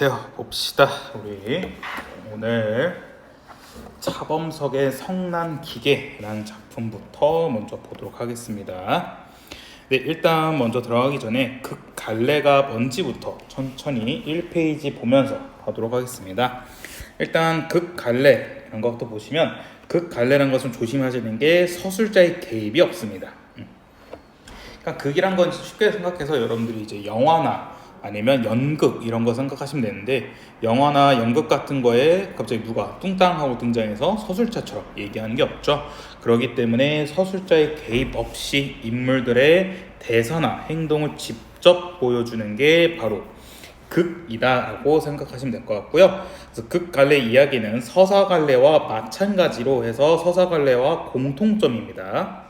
네, 봅시다. 우리 오늘 차범석의 성난기계라는 작품부터 먼저 보도록 하겠습니다. 네, 일단 먼저 들어가기 전에 극갈래가 뭔지부터 천천히 1페이지 보면서 보도록 하겠습니다. 일단 극갈래라는 것도 보시면 극갈래라는 것은 조심하시는 게 서술자의 개입이 없습니다. 그러니까 극이란 건 쉽게 생각해서 여러분들이 이제 영화나 아니면 연극 이런 거 생각하시면 되는데, 영화나 연극 같은 거에 갑자기 누가 뚱땅하고 등장해서 서술자처럼 얘기하는 게 없죠. 그렇기 때문에 서술자의 개입 없이 인물들의 대사나 행동을 직접 보여주는 게 바로 극이다라고 생각하시면 될 것 같고요. 그래서 극갈래 이야기는 서사갈래와 마찬가지로 해서 서사갈래와 공통점입니다.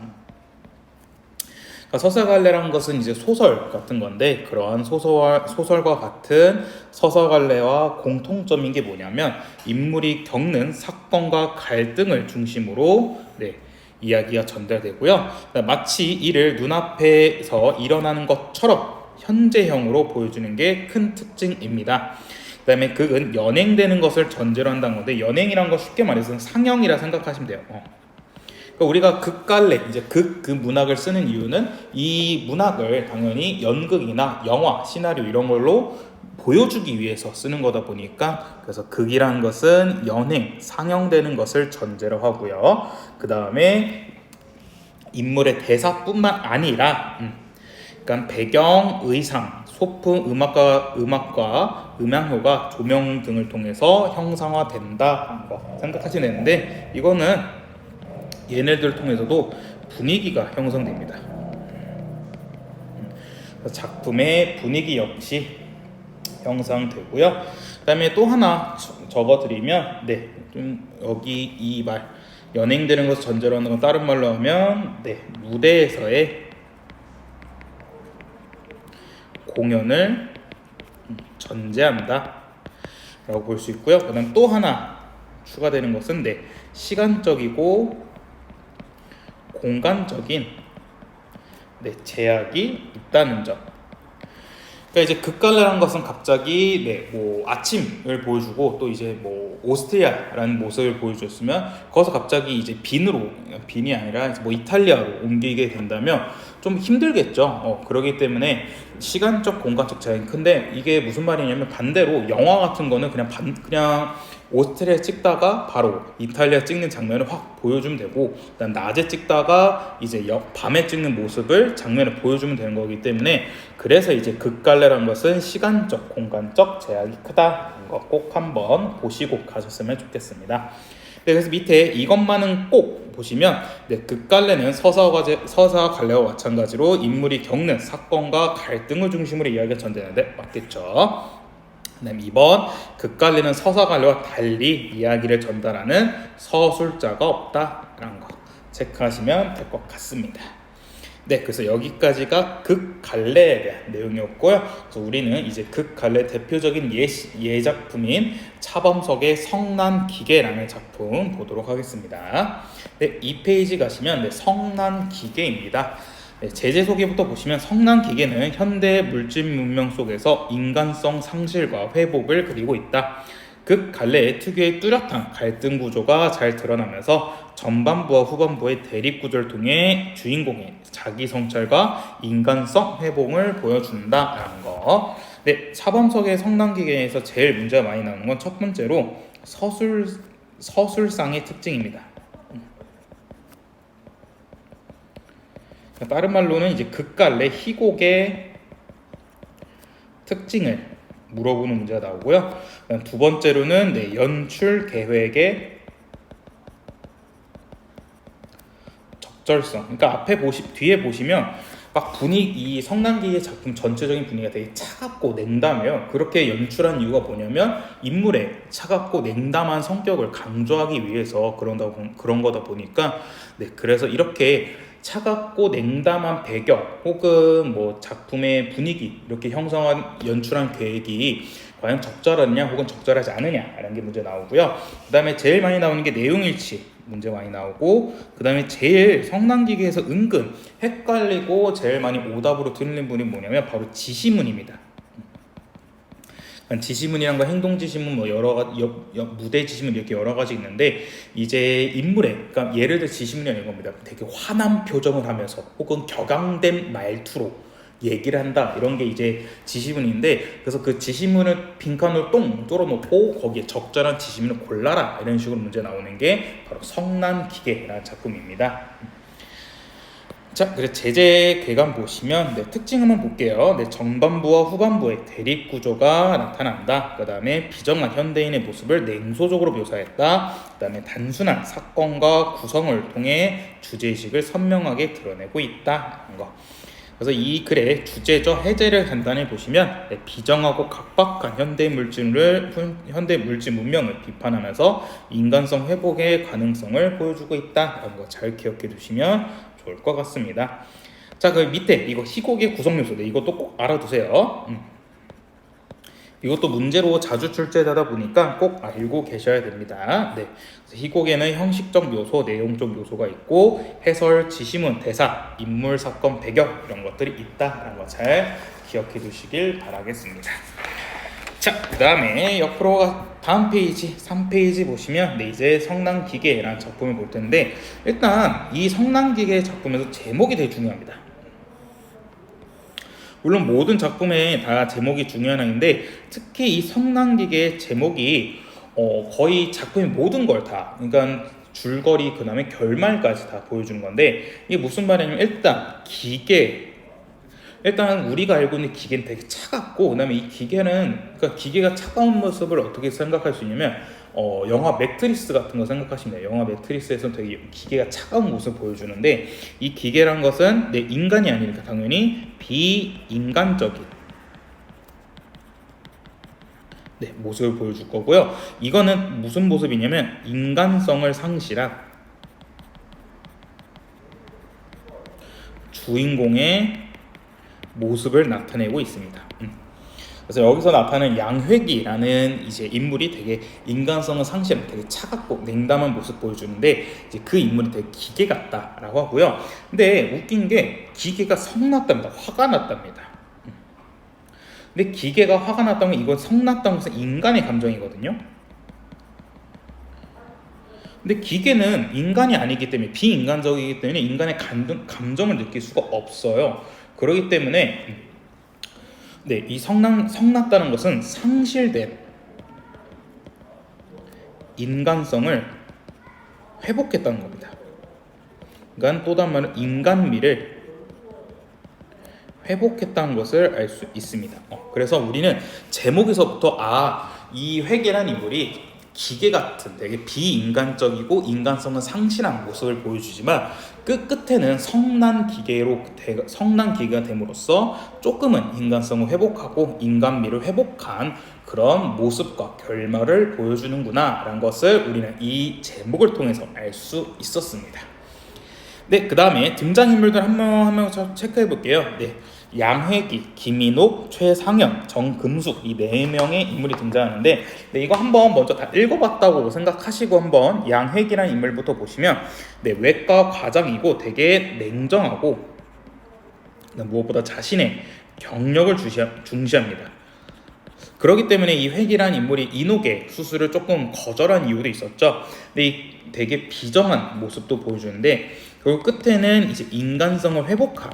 서사갈래라는 것은 이제 소설 같은 건데, 그러한 소설과 같은 서사갈래와 공통점인 게 뭐냐면 인물이 겪는 사건과 갈등을 중심으로 이야기가 전달되고요. 마치 이를 눈앞에서 일어나는 것처럼 현재형으로 보여주는 게 큰 특징입니다. 그 다음에 극은 연행되는 것을 전제로 한다는 건데, 연행이란 거 쉽게 말해서 상영이라 생각하시면 돼요. 우리가 극갈래, 이제 그 문학을 쓰는 이유는 이 문학을 당연히 연극이나 영화, 시나리오 이런 걸로 보여주기 위해서 쓰는 거다 보니까, 그래서 극이라는 것은 연행, 상영되는 것을 전제로 하고요. 그 다음에 인물의 대사뿐만 아니라 그러니까 배경, 의상, 소품, 음악과 음향효과, 조명 등을 통해서 형상화된다 거 생각하시면 되는데, 이거는 얘네들 통해서도 분위기가 형성됩니다. 작품의 분위기 역시 형성되고요. 그 다음에 또 하나 적어드리면, 좀 여기 이 말 연행되는 것을 전제로 하는 건 다른 말로 하면 무대에서의 공연을 전제한다 라고 볼 수 있고요. 그 다음 또 하나 추가되는 것은 시간적이고 공간적인 제약이 있다는 점. 그러니까 이제 극갈래라는 것은 갑자기 아침을 보여주고 또 이제 오스트리아라는 모습을 보여줬으면, 거기서 갑자기 이제 빈이 아니라 이탈리아로 옮기게 된다면 좀 힘들겠죠. 그러기 때문에 시간적 공간적 제약이 큰데, 이게 무슨 말이냐면 반대로 영화 같은 거는 그냥 오스트리아 찍다가 바로 이탈리아 찍는 장면을 확 보여주면 되고, 그다음 낮에 찍다가 이제 밤에 찍는 모습을 장면을 보여주면 되는 거기 때문에, 그래서 이제 극갈래라는 것은 시간적 공간적 제약이 크다는 거 꼭 한번 보시고 가셨으면 좋겠습니다. 그래서 밑에 이것만은 꼭 보시면, 극갈래는 서사갈래와 마찬가지로 인물이 겪는 사건과 갈등을 중심으로 이야기가 전개되는데 맞겠죠. 그다음 2번, 극갈래는 서사갈래와 달리 이야기를 전달하는 서술자가 없다라는 거 체크하시면 될 것 같습니다. 그래서 여기까지가 극갈래에 대한 내용이었고요. 그래서 우리는 이제 극갈래 대표적인 예작품인 차범석의 성난기계라는 작품 보도록 하겠습니다. 2페이지 가시면 성난기계입니다. 제재 소개부터 보시면, 성난기계는 현대 물질 문명 속에서 인간성 상실과 회복을 그리고 있다. 극갈래의 특유의 뚜렷한 갈등 구조가 잘 드러나면서 전반부와 후반부의 대립 구조를 통해 주인공의 자기 성찰과 인간성 회복을 보여준다라는 거. 차범석의 성난기계에서 제일 문제가 많이 나오는 건 첫 번째로 서술상의 특징입니다. 다른 말로는 이제 극갈래 희곡의 특징을 물어보는 문제가 나오고요. 두 번째로는 연출 계획의 적절성. 그러니까 뒤에 보시면 막 이 성난기계 작품 전체적인 분위기가 되게 차갑고 냉담해요. 그렇게 연출한 이유가 뭐냐면, 인물의 차갑고 냉담한 성격을 강조하기 위해서 그런 거다 보니까, 그래서 이렇게 차갑고 냉담한 배경 혹은 작품의 분위기 이렇게 연출한 계획이 과연 적절하냐 혹은 적절하지 않느냐라는 게 문제 나오고요. 그 다음에 제일 많이 나오는 게 내용일치 문제 많이 나오고, 그 다음에 제일 성난기계에서 은근 헷갈리고 제일 많이 오답으로 들리는 분이 뭐냐면 바로 지시문입니다. 지시문이란 거 행동 지시문 뭐 여러 가지 무대 지시문 이렇게 여러 가지 있는데 이제 인물에 그러니까 예를 들어 지시문이 이겁니다. 되게 화난 표정을 하면서 혹은 격앙된 말투로 얘기를 한다 이런 게 이제 지시문인데 그래서 그 지시문을 빈칸으로 똥 뚫어놓고 거기에 적절한 지시문을 골라라 이런 식으로 문제 나오는 게 바로 성난기계라는 작품입니다. 자, 그래서 제재 괴감 보시면 특징 한번 볼게요. 정반부와 후반부의 대립 구조가 나타난다. 그 다음에 비정한 현대인의 모습을 냉소적으로 묘사했다. 그 다음에 단순한 사건과 구성을 통해 주제의식을 선명하게 드러내고 있다. 이런 거. 그래서 이 글의 주제죠. 해제를 간단히 보시면 비정하고 각박한 현대 물질 문명을 비판하면서 인간성 회복의 가능성을 보여주고 있다. 이런 거 잘 기억해 두시면 좋을 것 같습니다. 자, 그 밑에 이거 희곡의 구성 요소들 이것도 꼭 알아두세요. 이것도 문제로 자주 출제되다 보니까 꼭 알고 계셔야 됩니다. 네, 희곡에는 형식적 요소, 내용적 요소가 있고 해설, 지시문, 대사, 인물, 사건, 배경 이런 것들이 있다라는 거 잘 기억해 두시길 바라겠습니다. 자, 그 다음에 옆으로 다음 페이지 3페이지 보시면 이제 성난기계라는 작품을 볼 텐데 일단 이 성난기계 작품에서 제목이 되게 중요합니다. 물론 모든 작품에 다 제목이 중요한 항인데 특히 이 성난기계의 제목이 거의 작품의 모든 걸 다 그러니까 줄거리 그 다음에 결말까지 다 보여주는 건데 이게 무슨 말이냐면 일단 우리가 알고 있는 기계는 되게 차갑고 그다음에 이 기계는 그러니까 기계가 차가운 모습을 어떻게 생각할 수 있냐면 영화 매트리스 같은 거 생각하시면 돼요. 영화 매트리스에서는 되게 기계가 차가운 모습을 보여주는데 이 기계란 것은 인간이 아니니까 당연히 비인간적인 모습을 보여줄 거고요. 이거는 무슨 모습이냐면 인간성을 상실한 주인공의 모습을 나타내고 있습니다. 그래서 여기서 나타나는 양회기라는 이제 인물이 되게 인간성을 상실한 되게 차갑고 냉담한 모습 보여주는데 이제 그 인물이 되게 기계 같다라고 하고요. 근데 웃긴 게 기계가 성났답니다. 화가 났답니다. 근데 기계가 화가 났다면 이건 성났다는 것은 인간의 감정이거든요. 근데 기계는 인간이 아니기 때문에 비인간적이기 때문에 인간의 감정을 느낄 수가 없어요. 그렇기 때문에 이 성났다는 것은 상실된 인간성을 회복했다는 겁니다. 그러니까 또 다른 말은 인간미를 회복했다는 것을 알 수 있습니다. 그래서 우리는 제목에서부터 이 회계란 인물이 기계 같은 되게 비인간적이고 인간성은 상실한 모습을 보여주지만 그 끝에는 성난 기계가 됨으로써 조금은 인간성을 회복하고 인간미를 회복한 그런 모습과 결말을 보여주는구나 라는 것을 우리는 이 제목을 통해서 알 수 있었습니다. 그 다음에 등장인물들 한 명 체크해 볼게요. 양회기, 김인옥, 최상현, 정금숙 이 4명의 인물이 등장하는데 이거 한번 먼저 다 읽어봤다고 생각하시고 한번 양회기라는 인물부터 보시면 외과 과장이고 되게 냉정하고 무엇보다 자신의 경력을 중시합니다. 그렇기 때문에 이 회기라는 인물이 인옥의 수술을 조금 거절한 이유도 있었죠. 근데 이 되게 비정한 모습도 보여주는데 결국 끝에는 이제 인간성을 회복한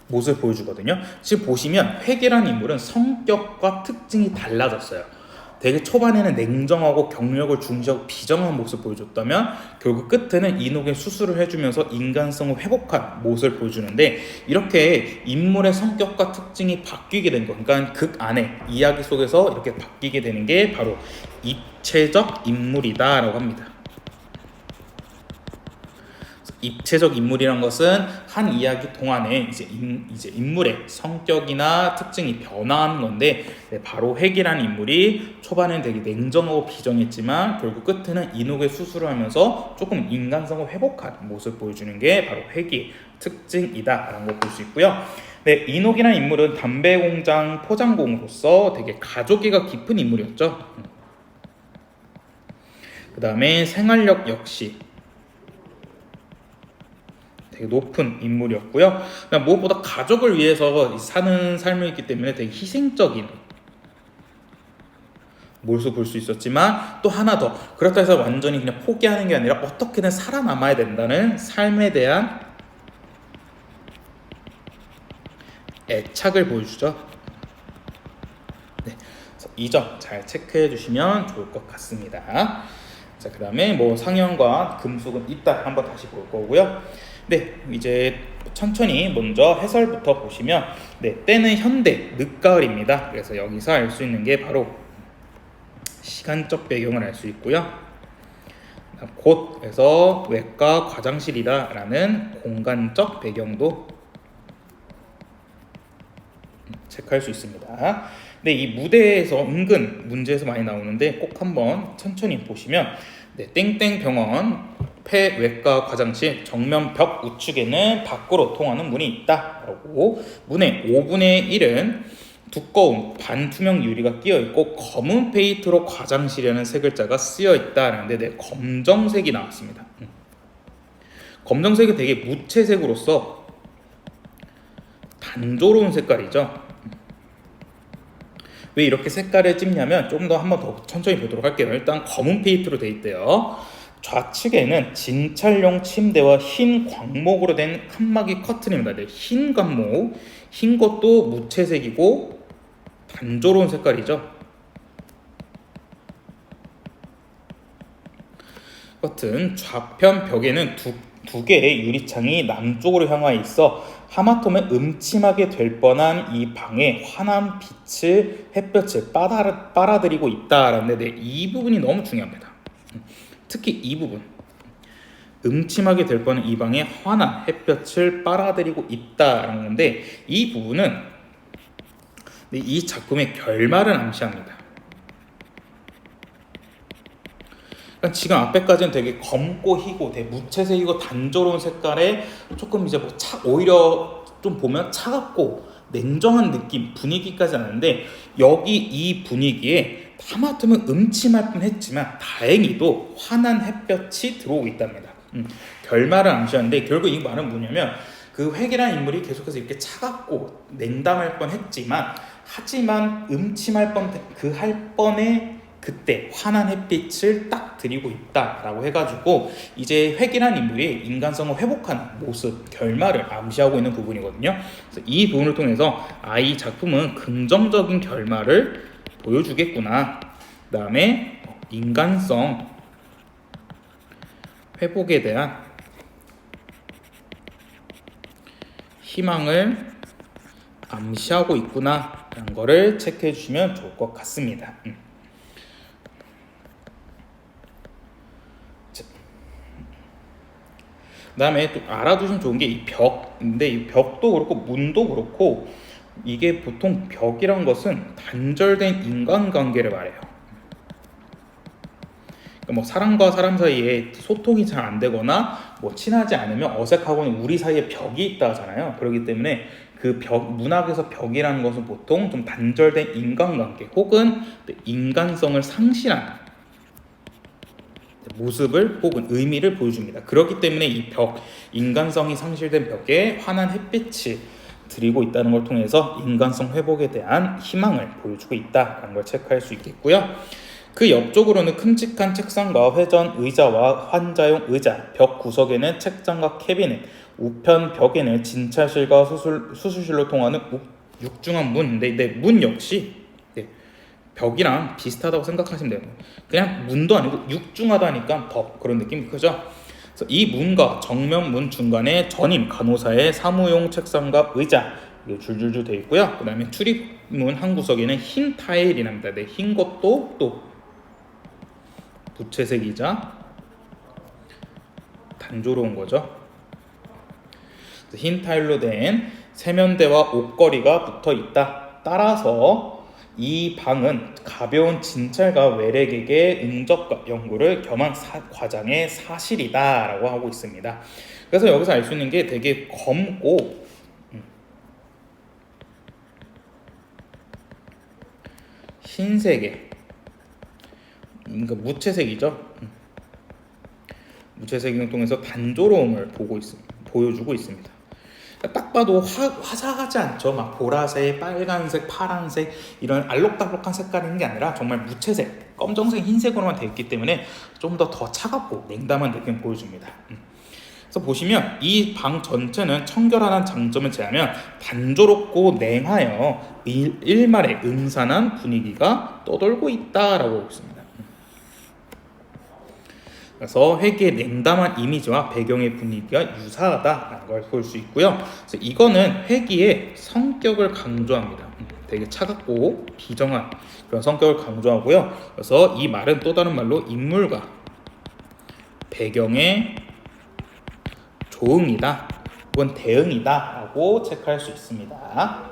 모습을 보여주거든요. 지금 보시면 회계라는 인물은 성격과 특징이 달라졌어요. 되게 초반에는 냉정하고 경력을 중시하고 비정한 모습을 보여줬다면 결국 끝에는 인옥의 수술을 해주면서 인간성을 회복한 모습을 보여주는데 이렇게 인물의 성격과 특징이 바뀌게 된 거, 그러니까 극 안에 이야기 속에서 이렇게 바뀌게 되는 게 바로 입체적 인물이다라고 합니다. 입체적 인물이란 것은 한 이야기 동안에 이제 인물의 성격이나 특징이 변화하는 건데 바로 회기라는 인물이 초반에는 되게 냉정하고 비정했지만 결국 끝에는 인옥의 수술을 하면서 조금 인간성을 회복한 모습을 보여주는 게 바로 회기의 특징이다라는 걸 볼 수 있고요. 인옥이라는 인물은 담배 공장 포장공으로서 되게 가족애가 깊은 인물이었죠. 그 다음에 생활력 역시 되게 높은 인물이었고요. 그냥 무엇보다 가족을 위해서 사는 삶이기 때문에 되게 희생적인 모습을 볼 수 있었지만, 또 하나 더, 그렇다 해서 완전히 그냥 포기하는 게 아니라 어떻게든 살아남아야 된다는 삶에 대한 애착을 보여주죠. 네, 이 점 잘 체크해 주시면 좋을 것 같습니다. 자, 그 다음에 뭐 상형과 금속은 이따 한번 다시 볼 거고요. 네, 이제 천천히 먼저 해설부터 보시면, 네, 때는 현대 늦가을입니다. 그래서 여기서 알 수 있는 게 바로 시간적 배경을 알 수 있고요. 곳에서 외과 과장실이다 라는 공간적 배경도 체크할 수 있습니다. 네, 이 무대에서 은근 문제에서 많이 나오는데 꼭 한번 천천히 보시면, 네, 땡땡 병원 폐외과 과장실 정면 벽 우측에는 밖으로 통하는 문이 있다 라고, 문의 5분의 1은 두꺼운 반투명 유리가 끼어 있고 검은 페인트로 과장실이라는 세 글자가 쓰여 있다라는데, 네, 검정색이 나왔습니다. 검정색이 되게 무채색으로서 단조로운 색깔이죠. 왜 이렇게 색깔을 찝냐면, 좀 더 한번 더 천천히 보도록 할게요. 일단 검은 페인트로 되어 있대요. 좌측에는 진찰용 침대와 흰 광목으로 된 칸막이 커튼입니다. 네, 흰 광목, 흰 것도 무채색이고 단조로운 색깔이죠. 커튼 좌편 벽에는 두 개의 유리창이 남쪽으로 향하여 있어 하마터면 음침하게 될 뻔한 이 방에 환한 빛을, 햇볕을 빨아들이고 있다라는데, 네, 이 부분이 너무 중요합니다. 특히 이 부분, 음침하게 될 뻔한 이 방에 환한 햇볕을 빨아들이고 있다라는 건데, 이 부분은 이 작품의 결말을 암시합니다. 그러니까 지금 앞에까지는 되게 검고 희고 되게 무채색이고 단조로운 색깔에 조금 이제 오히려 좀 보면 차갑고 냉정한 느낌, 분위기까지 나는데, 여기 이 분위기에 하마터면 음침할 뻔했지만 다행히도 환한 햇볕이 들어오고 있답니다. 결말을 암시하는데, 결국 이 말은 뭐냐면, 그 회계라는 인물이 계속해서 이렇게 차갑고 냉담할 뻔했지만, 하지만 음침할 뻔, 그 할 뻔에 그때 환한 햇빛을 딱 드리고 있다라고 해가지고, 이제 회계라는 인물이 인간성을 회복하는 모습, 결말을 암시하고 있는 부분이거든요. 그래서 이 부분을 통해서 이 작품은 긍정적인 결말을 보여주겠구나. 그 다음에 인간성 회복에 대한 희망을 암시하고 있구나 라는 거를 체크해 주시면 좋을 것 같습니다. 그 다음에 또 알아두시면 좋은 게 이 벽인데, 이 벽도 그렇고 문도 그렇고, 이게 보통 벽이란 것은 단절된 인간관계를 말해요. 그러니까 뭐 사람과 사람 사이에 소통이 잘 안 되거나 뭐 친하지 않으면 어색하고는 우리 사이에 벽이 있다 하잖아요. 그렇기 때문에 그 벽, 문학에서 벽이라는 것은 보통 좀 단절된 인간관계 혹은 인간성을 상실한 모습을 혹은 의미를 보여줍니다. 그렇기 때문에 이 벽, 인간성이 상실된 벽에 환한 햇빛이 드리고 있다는 걸 통해서 인간성 회복에 대한 희망을 보여주고 있다는 걸 체크할 수 있겠고요. 그 옆쪽으로는 큼직한 책상과 회전 의자와 환자용 의자, 벽 구석에는 책장과 캐비넷, 우편 벽에는 진찰실과 수술실로 통하는 육중한 문인데, 네, 문 역시 벽이랑 비슷하다고 생각하시면 돼요. 그냥 문도 아니고 육중하다니까 더 그런 느낌이 크죠. 그래서 이 문과 정면 문 중간에 전임 간호사의 사무용 책상과 의자 줄줄줄 되어 있고요. 그 다음에 출입문 한 구석에는 흰 타일이 납니다. 네, 흰 것도 또 무채색이자 단조로운 거죠. 흰 타일로 된 세면대와 옷걸이가 붙어 있다. 따라서 이 방은 가벼운 진찰과 외래객의 응접과 연구를 겸한 과장의 사실이다 라고 하고 있습니다. 그래서 여기서 알 수 있는 게 되게 검고 흰색의, 그러니까 무채색이죠. 무채색을 통해서 단조로움을 보여주고 있습니다. 딱 봐도 화사하지 않죠. 막 보라색, 빨간색, 파란색 이런 알록달록한 색깔이 있는 게 아니라 정말 무채색, 검정색, 흰색으로만 되어 있기 때문에 좀 더 차갑고 냉담한 느낌 보여줍니다. 그래서 보시면 이 방 전체는 청결하다는 장점을 제하면 단조롭고 냉하여 일말의 음산한 분위기가 떠돌고 있다라고 하고 있습니다. 그래서 회계의 냉담한 이미지와 배경의 분위기가 유사하다라는 걸 볼 수 있고요. 그래서 이거는 회기의 성격을 강조합니다. 되게 차갑고 비정한 그런 성격을 강조하고요. 그래서 이 말은 또 다른 말로 인물과 배경의 조응이다 혹은 대응이다 라고 체크할 수 있습니다.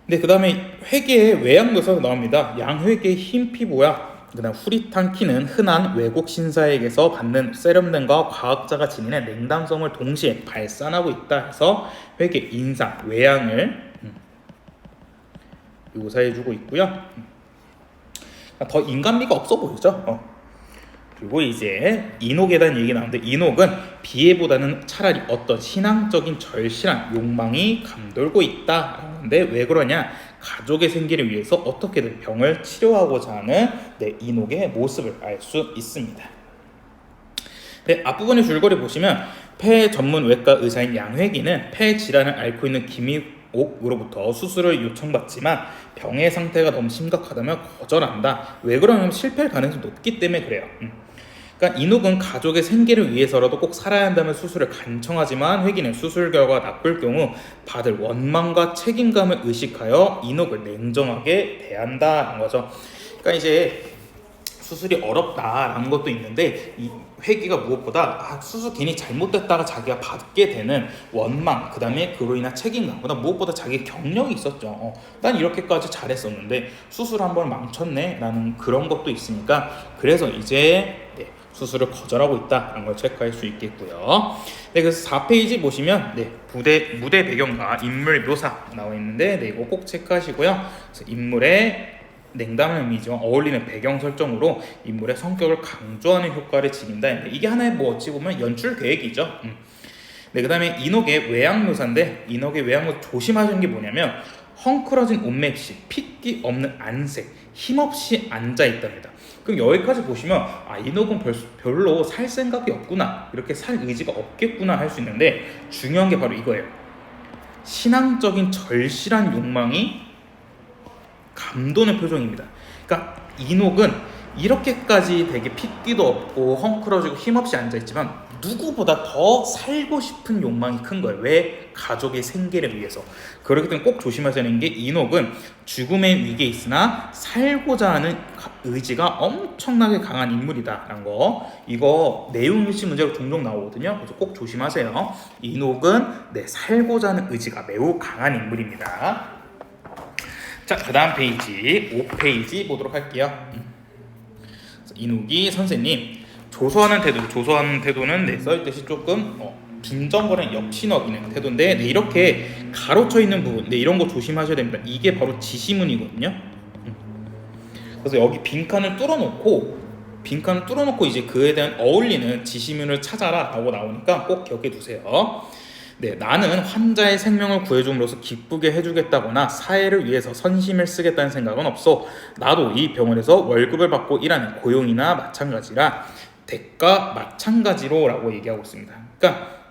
네, 그 다음에 회계의 외양 묘사가 나옵니다. 양회계의 흰 피부와 그다음 후릿한 키는 흔한 외국 신사에게서 받는 세련됨과 과학자가 지니는 냉담성을 동시에 발산하고 있다 해서 회계 인상, 외양을 묘사해주고 있고요. 더 인간미가 없어 보이죠? 그리고 이제 인옥에 대한 얘기 나오는데 인옥은 비애보다는 차라리 어떤 신앙적인 절실한 욕망이 감돌고 있다. 근데 왜 그러냐? 가족의 생기를 위해서 어떻게든 병을 치료하고자 하는 인옥의 모습을 알 수 있습니다. 네, 앞부분의 줄거리 보시면 폐 전문 외과 의사인 양회기는 폐 질환을 앓고 있는 김희옥으로부터 수술을 요청받지만 병의 상태가 너무 심각하다면 거절한다. 왜 그러냐면 실패할 가능성이 높기 때문에 그래요. 그러니까 인옥은 가족의 생계를 위해서라도 꼭 살아야 한다면 수술을 간청하지만 회기는 수술 결과가 나쁠 경우 받을 원망과 책임감을 의식하여 인옥을 냉정하게 대한다는 거죠. 그러니까 이제 수술이 어렵다라는 것도 있는데 이 회기가 무엇보다 수술 괜히 잘못됐다가 자기가 받게 되는 원망, 그 다음에 그로 인한 책임감, 그 다음 무엇보다 자기 경력이 있었죠. 난 이렇게까지 잘했었는데 수술 한 번 망쳤네 라는 그런 것도 있으니까 그래서 이제 수술을 거절하고 있다는 걸 체크할 수 있겠고요. 네, 그래서 4페이지 보시면 무대 배경과 인물 묘사 나와 있는데 이거 꼭 체크하시고요. 그래서 인물의 냉담한 이미지와 어울리는 배경 설정으로 인물의 성격을 강조하는 효과를 지닌다. 이게 하나의 어찌 보면 연출 계획이죠. 네, 그 다음에 인옥의 외양 묘사인데 인옥의 외양 묘사 조심하시는 게 뭐냐면 헝클어진 옷맵시, 핏기 없는 안색, 힘없이 앉아있답니다. 그럼 여기까지 보시면 인옥은 별로 살 생각이 없구나, 이렇게 살 의지가 없겠구나 할 수 있는데 중요한 게 바로 이거예요. 신앙적인 절실한 욕망이 감도는 표정입니다. 그러니까 인옥은 이렇게까지 되게 핏기도 없고 헝클어지고 힘없이 앉아있지만 누구보다 더 살고 싶은 욕망이 큰 거예요. 왜? 가족의 생계를 위해서. 그렇기 때문에 꼭 조심하셔야 하는 게 인옥은 죽음의 위기에 있으나 살고자 하는 의지가 엄청나게 강한 인물이다라는 거. 이거 내용 일치 문제로 종종 나오거든요. 그래서 꼭 조심하세요. 인옥은 살고자 하는 의지가 매우 강한 인물입니다. 자, 그 다음 페이지 5페이지 보도록 할게요. 인옥이 선생님 조소하는 태도는 써있듯이 조금 빈정거리는 엽신어기는 태도인데 이렇게 가로쳐 있는 부분 이런 거 조심하셔야 됩니다. 이게 바로 지시문이거든요. 그래서 여기 빈칸을 뚫어놓고 이제 그에 대한 어울리는 지시문을 찾아라 라고 나오니까 꼭 기억해 두세요. 나는 환자의 생명을 구해줌으로써 기쁘게 해주겠다거나 사회를 위해서 선심을 쓰겠다는 생각은 없어. 나도 이 병원에서 월급을 받고 일하는 고용이나 마찬가지라 대가 마찬가지로 라고 얘기하고 있습니다. 그러니까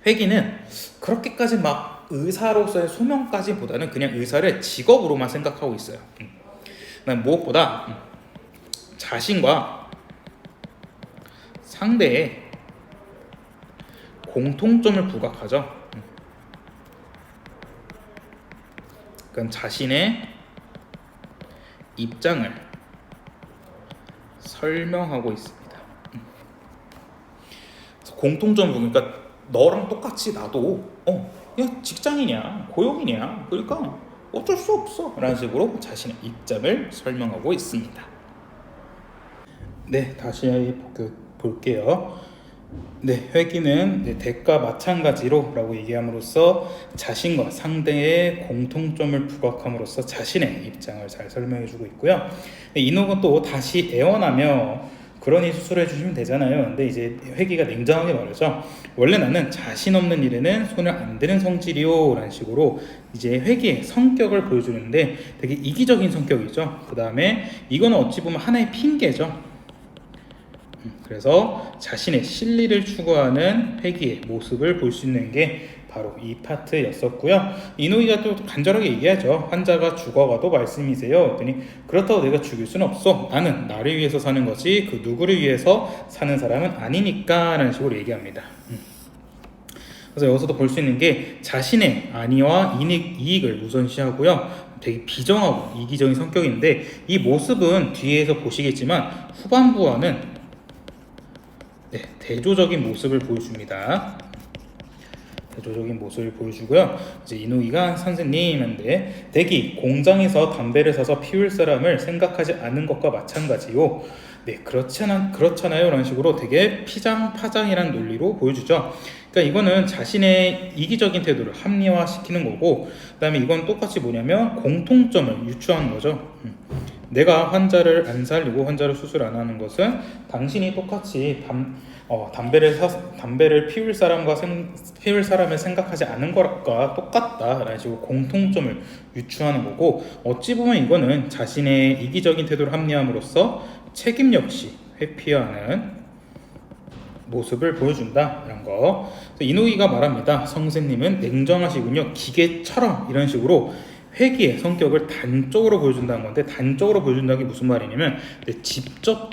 회기는 그렇게까지 막 의사로서의 소명까지보다는 그냥 의사를 직업으로만 생각하고 있어요. 무엇보다 자신과 상대의 공통점을 부각하죠. 그러니까 자신의 입장을 설명하고 있습니다. 공통점 그러니까 너랑 똑같이 나도 야 직장이냐 고용이냐 그러니까 어쩔 수 없어 라는 식으로 자신의 입장을 설명하고 있습니다. 네, 다시 볼게요. 회기는 대가 마찬가지로 라고 얘기함으로써 자신과 상대의 공통점을 부각함으로써 자신의 입장을 잘 설명해주고 있고요. 인옥은 또 다시 애원하며 그러니 수술해 주시면 되잖아요. 근데 이제 회기가 냉정하게 말하죠. 원래 나는 자신 없는 일에는 손을 안 대는 성질이요 라는 식으로 이제 회기의 성격을 보여주는데 되게 이기적인 성격이죠. 그 다음에 이거는 어찌 보면 하나의 핑계죠. 그래서 자신의 실리를 추구하는 회기의 모습을 볼 수 있는 게 바로 이 파트였었고요. 이노이가 또 간절하게 얘기하죠. 환자가 죽어가도 말씀이세요. 그랬더니 그렇다고 내가 죽일 수는 없어. 나는 나를 위해서 사는 거지 그 누구를 위해서 사는 사람은 아니니까 라는 식으로 얘기합니다. 그래서 여기서도 볼 수 있는 게 자신의 안위와 이익을 우선시하고요. 되게 비정하고 이기적인 성격인데 이 모습은 뒤에서 보시겠지만 후반부와는 대조적인 모습을 보여줍니다. 대조적인 모습을 보여주고요. 이제 이노이가 선생님인데 대기 공장에서 담배를 사서 피울 사람을 생각하지 않는 것과 마찬가지요. 네, 그렇잖아요. 라는 식으로 되게 피장파장이라는 논리로 보여주죠. 그러니까 이거는 자신의 이기적인 태도를 합리화시키는 거고, 그 다음에 이건 똑같이 뭐냐면 공통점을 유추하는 거죠. 내가 환자를 안 살리고 환자를 수술 안 하는 것은 당신이 똑같이 담배를 피울 사람을 생각하지 않은 것과 똑같다라는 식으로 공통점을 유추하는 거고, 어찌 보면 이거는 자신의 이기적인 태도를 합리함으로써 책임 역시 회피하는 모습을 보여준다라는 거. 이노이가 말합니다. 선생님은 냉정하시군요. 기계처럼 이런 식으로 회기의 성격을 단적으로 보여준다는 건데, 단적으로 보여준다는 게 무슨 말이냐면 직접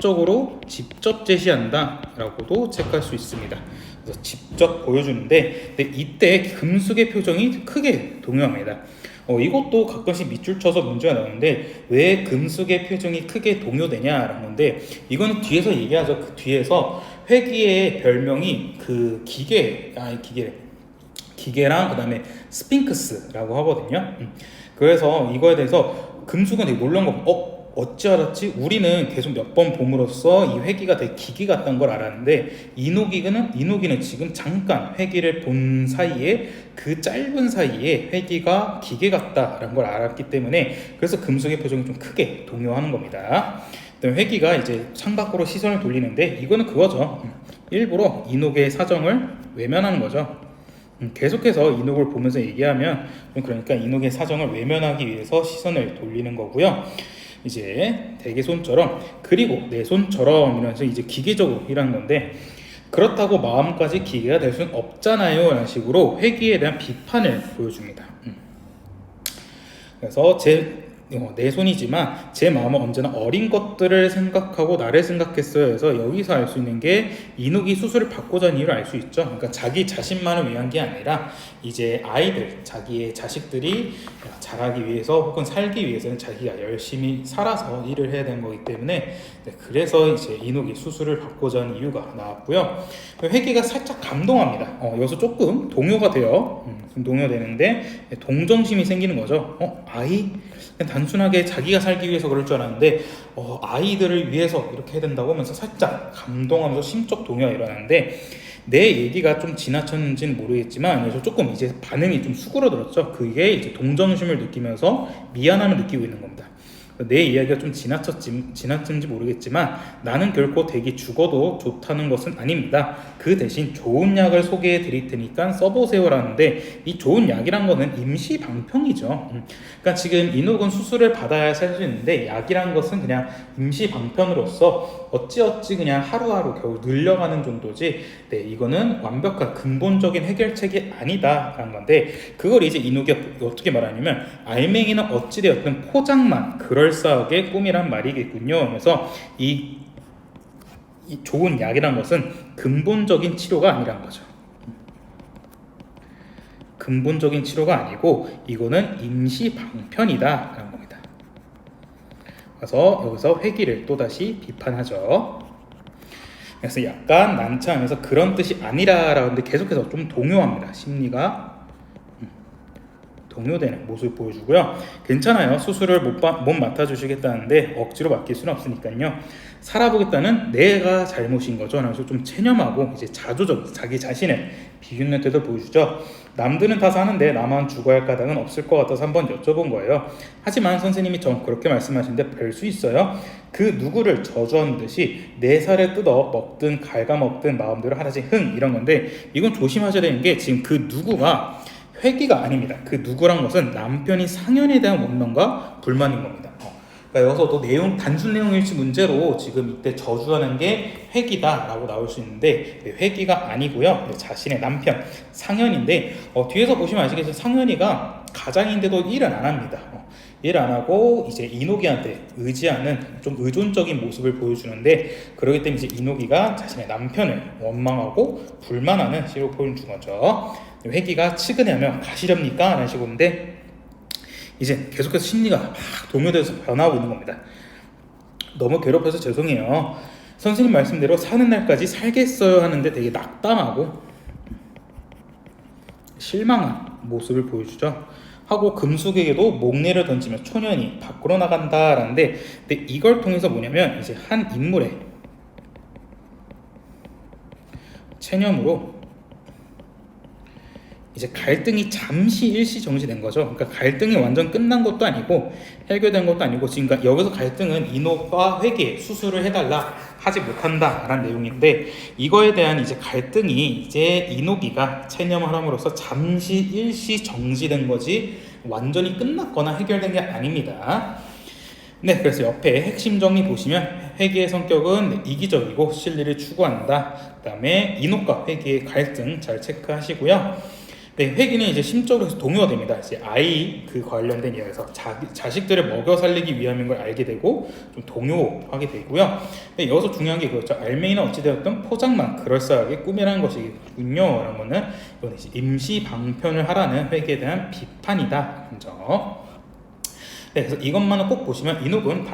제시한다 라고도 체크할 수 있습니다. 그래서 직접 보여주는데 이때 금숙의 표정이 크게 동요합니다. 이것도 가끔씩 밑줄 쳐서 문제가 나오는데 왜 금숙의 표정이 크게 동요되냐라는 건데, 이거는 뒤에서 얘기하죠. 그 뒤에서 회기의 별명이 그 기계랑 그 다음에 스핑크스라고 하거든요. 그래서 이거에 대해서 금숙은 되게 놀란 거, 어찌 알았지? 우리는 계속 몇 번 봄으로써 이 회기가 되게 기계 같다는 걸 알았는데 이노기는 지금 잠깐 회기를 본 사이에 그 짧은 사이에 회기가 기계 같다라는 걸 알았기 때문에 그래서 금숙의 표정이 좀 크게 동요하는 겁니다. 회기가 이제 창밖으로 시선을 돌리는데 이거는 그거죠. 일부러 이노기의 사정을 외면하는 거죠. 계속해서 이녹을 보면서 얘기하면 그러니까 이녹의 사정을 외면하기 위해서 시선을 돌리는 거고요. 이제 대개 손처럼 그리고 내 손처럼 이러면서 이제 기계적으로 일하는 건데, 그렇다고 마음까지 기계가 될 수는 없잖아요 라는 식으로 회기에 대한 비판을 보여줍니다. 그래서 내 손이지만 제 마음은 언제나 어린 것들을 생각하고 나를 생각했어요. 그래서 여기서 알 수 있는 게 이녹이 수술을 받고자 하는 이유를 알 수 있죠. 그러니까 자기 자신만을 위한 게 아니라 이제 아이들, 자기의 자식들이 자라기 위해서 혹은 살기 위해서는 자기가 열심히 살아서 일을 해야 되는 거기 때문에 그래서 이제 이녹이 수술을 받고자 하는 이유가 나왔고요. 회기가 살짝 감동합니다. 여기서 조금 동요가 돼요. 동요되는데 동정심이 생기는 거죠. 아이? 단순하게 자기가 살기 위해서 그럴 줄 알았는데 아이들을 위해서 이렇게 해야 된다고 하면서 살짝 감동하면서 심적 동요가 일어나는데, 내 얘기가 좀 지나쳤는지는 모르겠지만 그래서 조금 이제 반응이 좀 수그러들었죠. 그게 이제 동정심을 느끼면서 미안함을 느끼고 있는 겁니다. 내 이야기가 좀 지나쳤는지 모르겠지만 나는 결코 댁이 죽어도 좋다는 것은 아닙니다. 그 대신 좋은 약을 소개해 드릴 테니까 써보세요 라는데, 이 좋은 약이란 거는 임시 방편이죠. 그러니까 지금 이녹은 수술을 받아야 살 수 있는데 약이란 것은 그냥 임시 방편으로서 어찌어찌 그냥 하루하루 겨우 늘려가는 정도지, 이거는 완벽한 근본적인 해결책이 아니다라는 건데, 그걸 이제 이녹이 어떻게 말하냐면 알맹이는 어찌되었든 포장만 그럴싸하게 꿈이란 말이겠군요. 그래서 이 좋은 약이란 것은 근본적인 치료가 아니란 거죠. 근본적인 치료가 아니고 이거는 임시 방편이다라는 겁니다. 그래서 여기서 회기를 또다시 비판하죠. 그래서 약간 난처하면서 그런 뜻이 아니라라고 하는데 계속해서 좀 동요합니다. 심리가 동요되는 모습을 보여주고요. 괜찮아요. 수술을 못 맡아주시겠다는데 억지로 맡길 수는 없으니까요. 살아보겠다는 내가 잘못인 거죠. 그래서 좀 체념하고 이제 자조적 자기 자신을 비웃는 태도를 보여주죠. 남들은 다 사는데 나만 죽어야 할 까닭은 없을 것 같아서 한번 여쭤본 거예요. 하지만 선생님이 전 그렇게 말씀하시는데 별 수 있어요? 그 누구를 저주하는 듯이 내 살을 뜯어 먹든 갉아먹든 마음대로 하라지 흥 이런 건데, 이건 조심하셔야 되는 게 지금 그 누구가 회귀가 아닙니다. 그 누구란 것은 남편이 상현에 대한 원망과 불만인 겁니다. 그러니까 여기서도 내용, 단순 내용일치 문제로 지금 이때 저주하는 게 회귀다라고 나올 수 있는데, 회귀가 아니고요. 자신의 남편 상현인데, 뒤에서 보시면 아시겠지만 상현이가 가장인데도 일은 안 합니다. 일 안 하고 이제 이노기한테 의지하는 좀 의존적인 모습을 보여주는데, 그러기 때문에 이제 이노기가 자신의 남편을 원망하고 불만하는 시로 보여준 거죠. 회귀가 측은하면 가시렵니까? 라는 식으로인데, 이제 계속해서 심리가 막 동요돼서 변하고 있는 겁니다. 너무 괴롭혀서 죄송해요. 선생님 말씀대로 사는 날까지 살겠어요 하는데 되게 낙담하고 실망한 모습을 보여주죠. 하고 금숙에게도 목례를 던지며 초년이 밖으로 나간다라는데, 근데 이걸 통해서 뭐냐면 이제 한 인물의 체념으로 이제 갈등이 잠시 일시 정지된 거죠. 그러니까 갈등이 완전 끝난 것도 아니고 해결된 것도 아니고, 지금 여기서 갈등은 이노가 회계 수술을 해달라 하지 못한다라는 내용인데, 이거에 대한 이제 갈등이 이제 이노기가 체념을 함으로써 잠시 일시 정지된 거지 완전히 끝났거나 해결된 게 아닙니다. 네, 그래서 옆에 핵심 정리 보시면 회계의 성격은 이기적이고 실리를 추구한다. 그 다음에 이노과 회계의 갈등 잘 체크하시고요. 네, 회기는 이제 심적으로 동요가 됩니다. 이제 아이 그 관련된 이야기에서 자식들을 먹여 살리기 위함인 걸 알게 되고 좀 동요하게 되고요. 네, 여기서 중요한 게 그렇죠. 알맹이는 어찌되었든 포장만 그럴싸하게 꾸미라는 것이군요. 라는 거는 이건 이제 임시 방편을 하라는 회계에 대한 비판이다. 먼저. 네, 그래서 이것만은 꼭 보시면 이녹은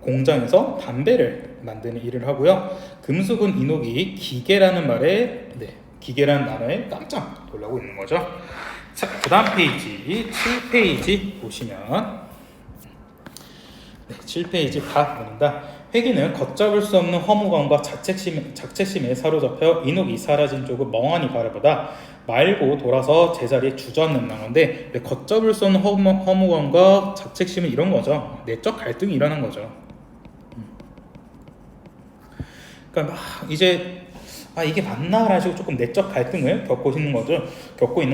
공장에서 담배를 만드는 일을 하고요. 금숙은 이녹이 기계라는 말에 기계라는 단어에 깜짝 놀라고 있는 거죠. 자, 그 다음 페이지 7페이지 보시면 7페이지 다 보는다. 회기는 걷잡을 수 없는 허무감과 자책심에 사로잡혀 이녹이 사라진 쪽을 멍하니 바라보다 말고 돌아서 제자리에 주저앉는다는 건데, 걷잡을 수 없는 허무감과 자책심은 이런 거죠. 내적 갈등이 일어난 거죠. 그러니까 막 이제 이게 맞나라는 식으로 조금 내적 갈등을 겪고 있는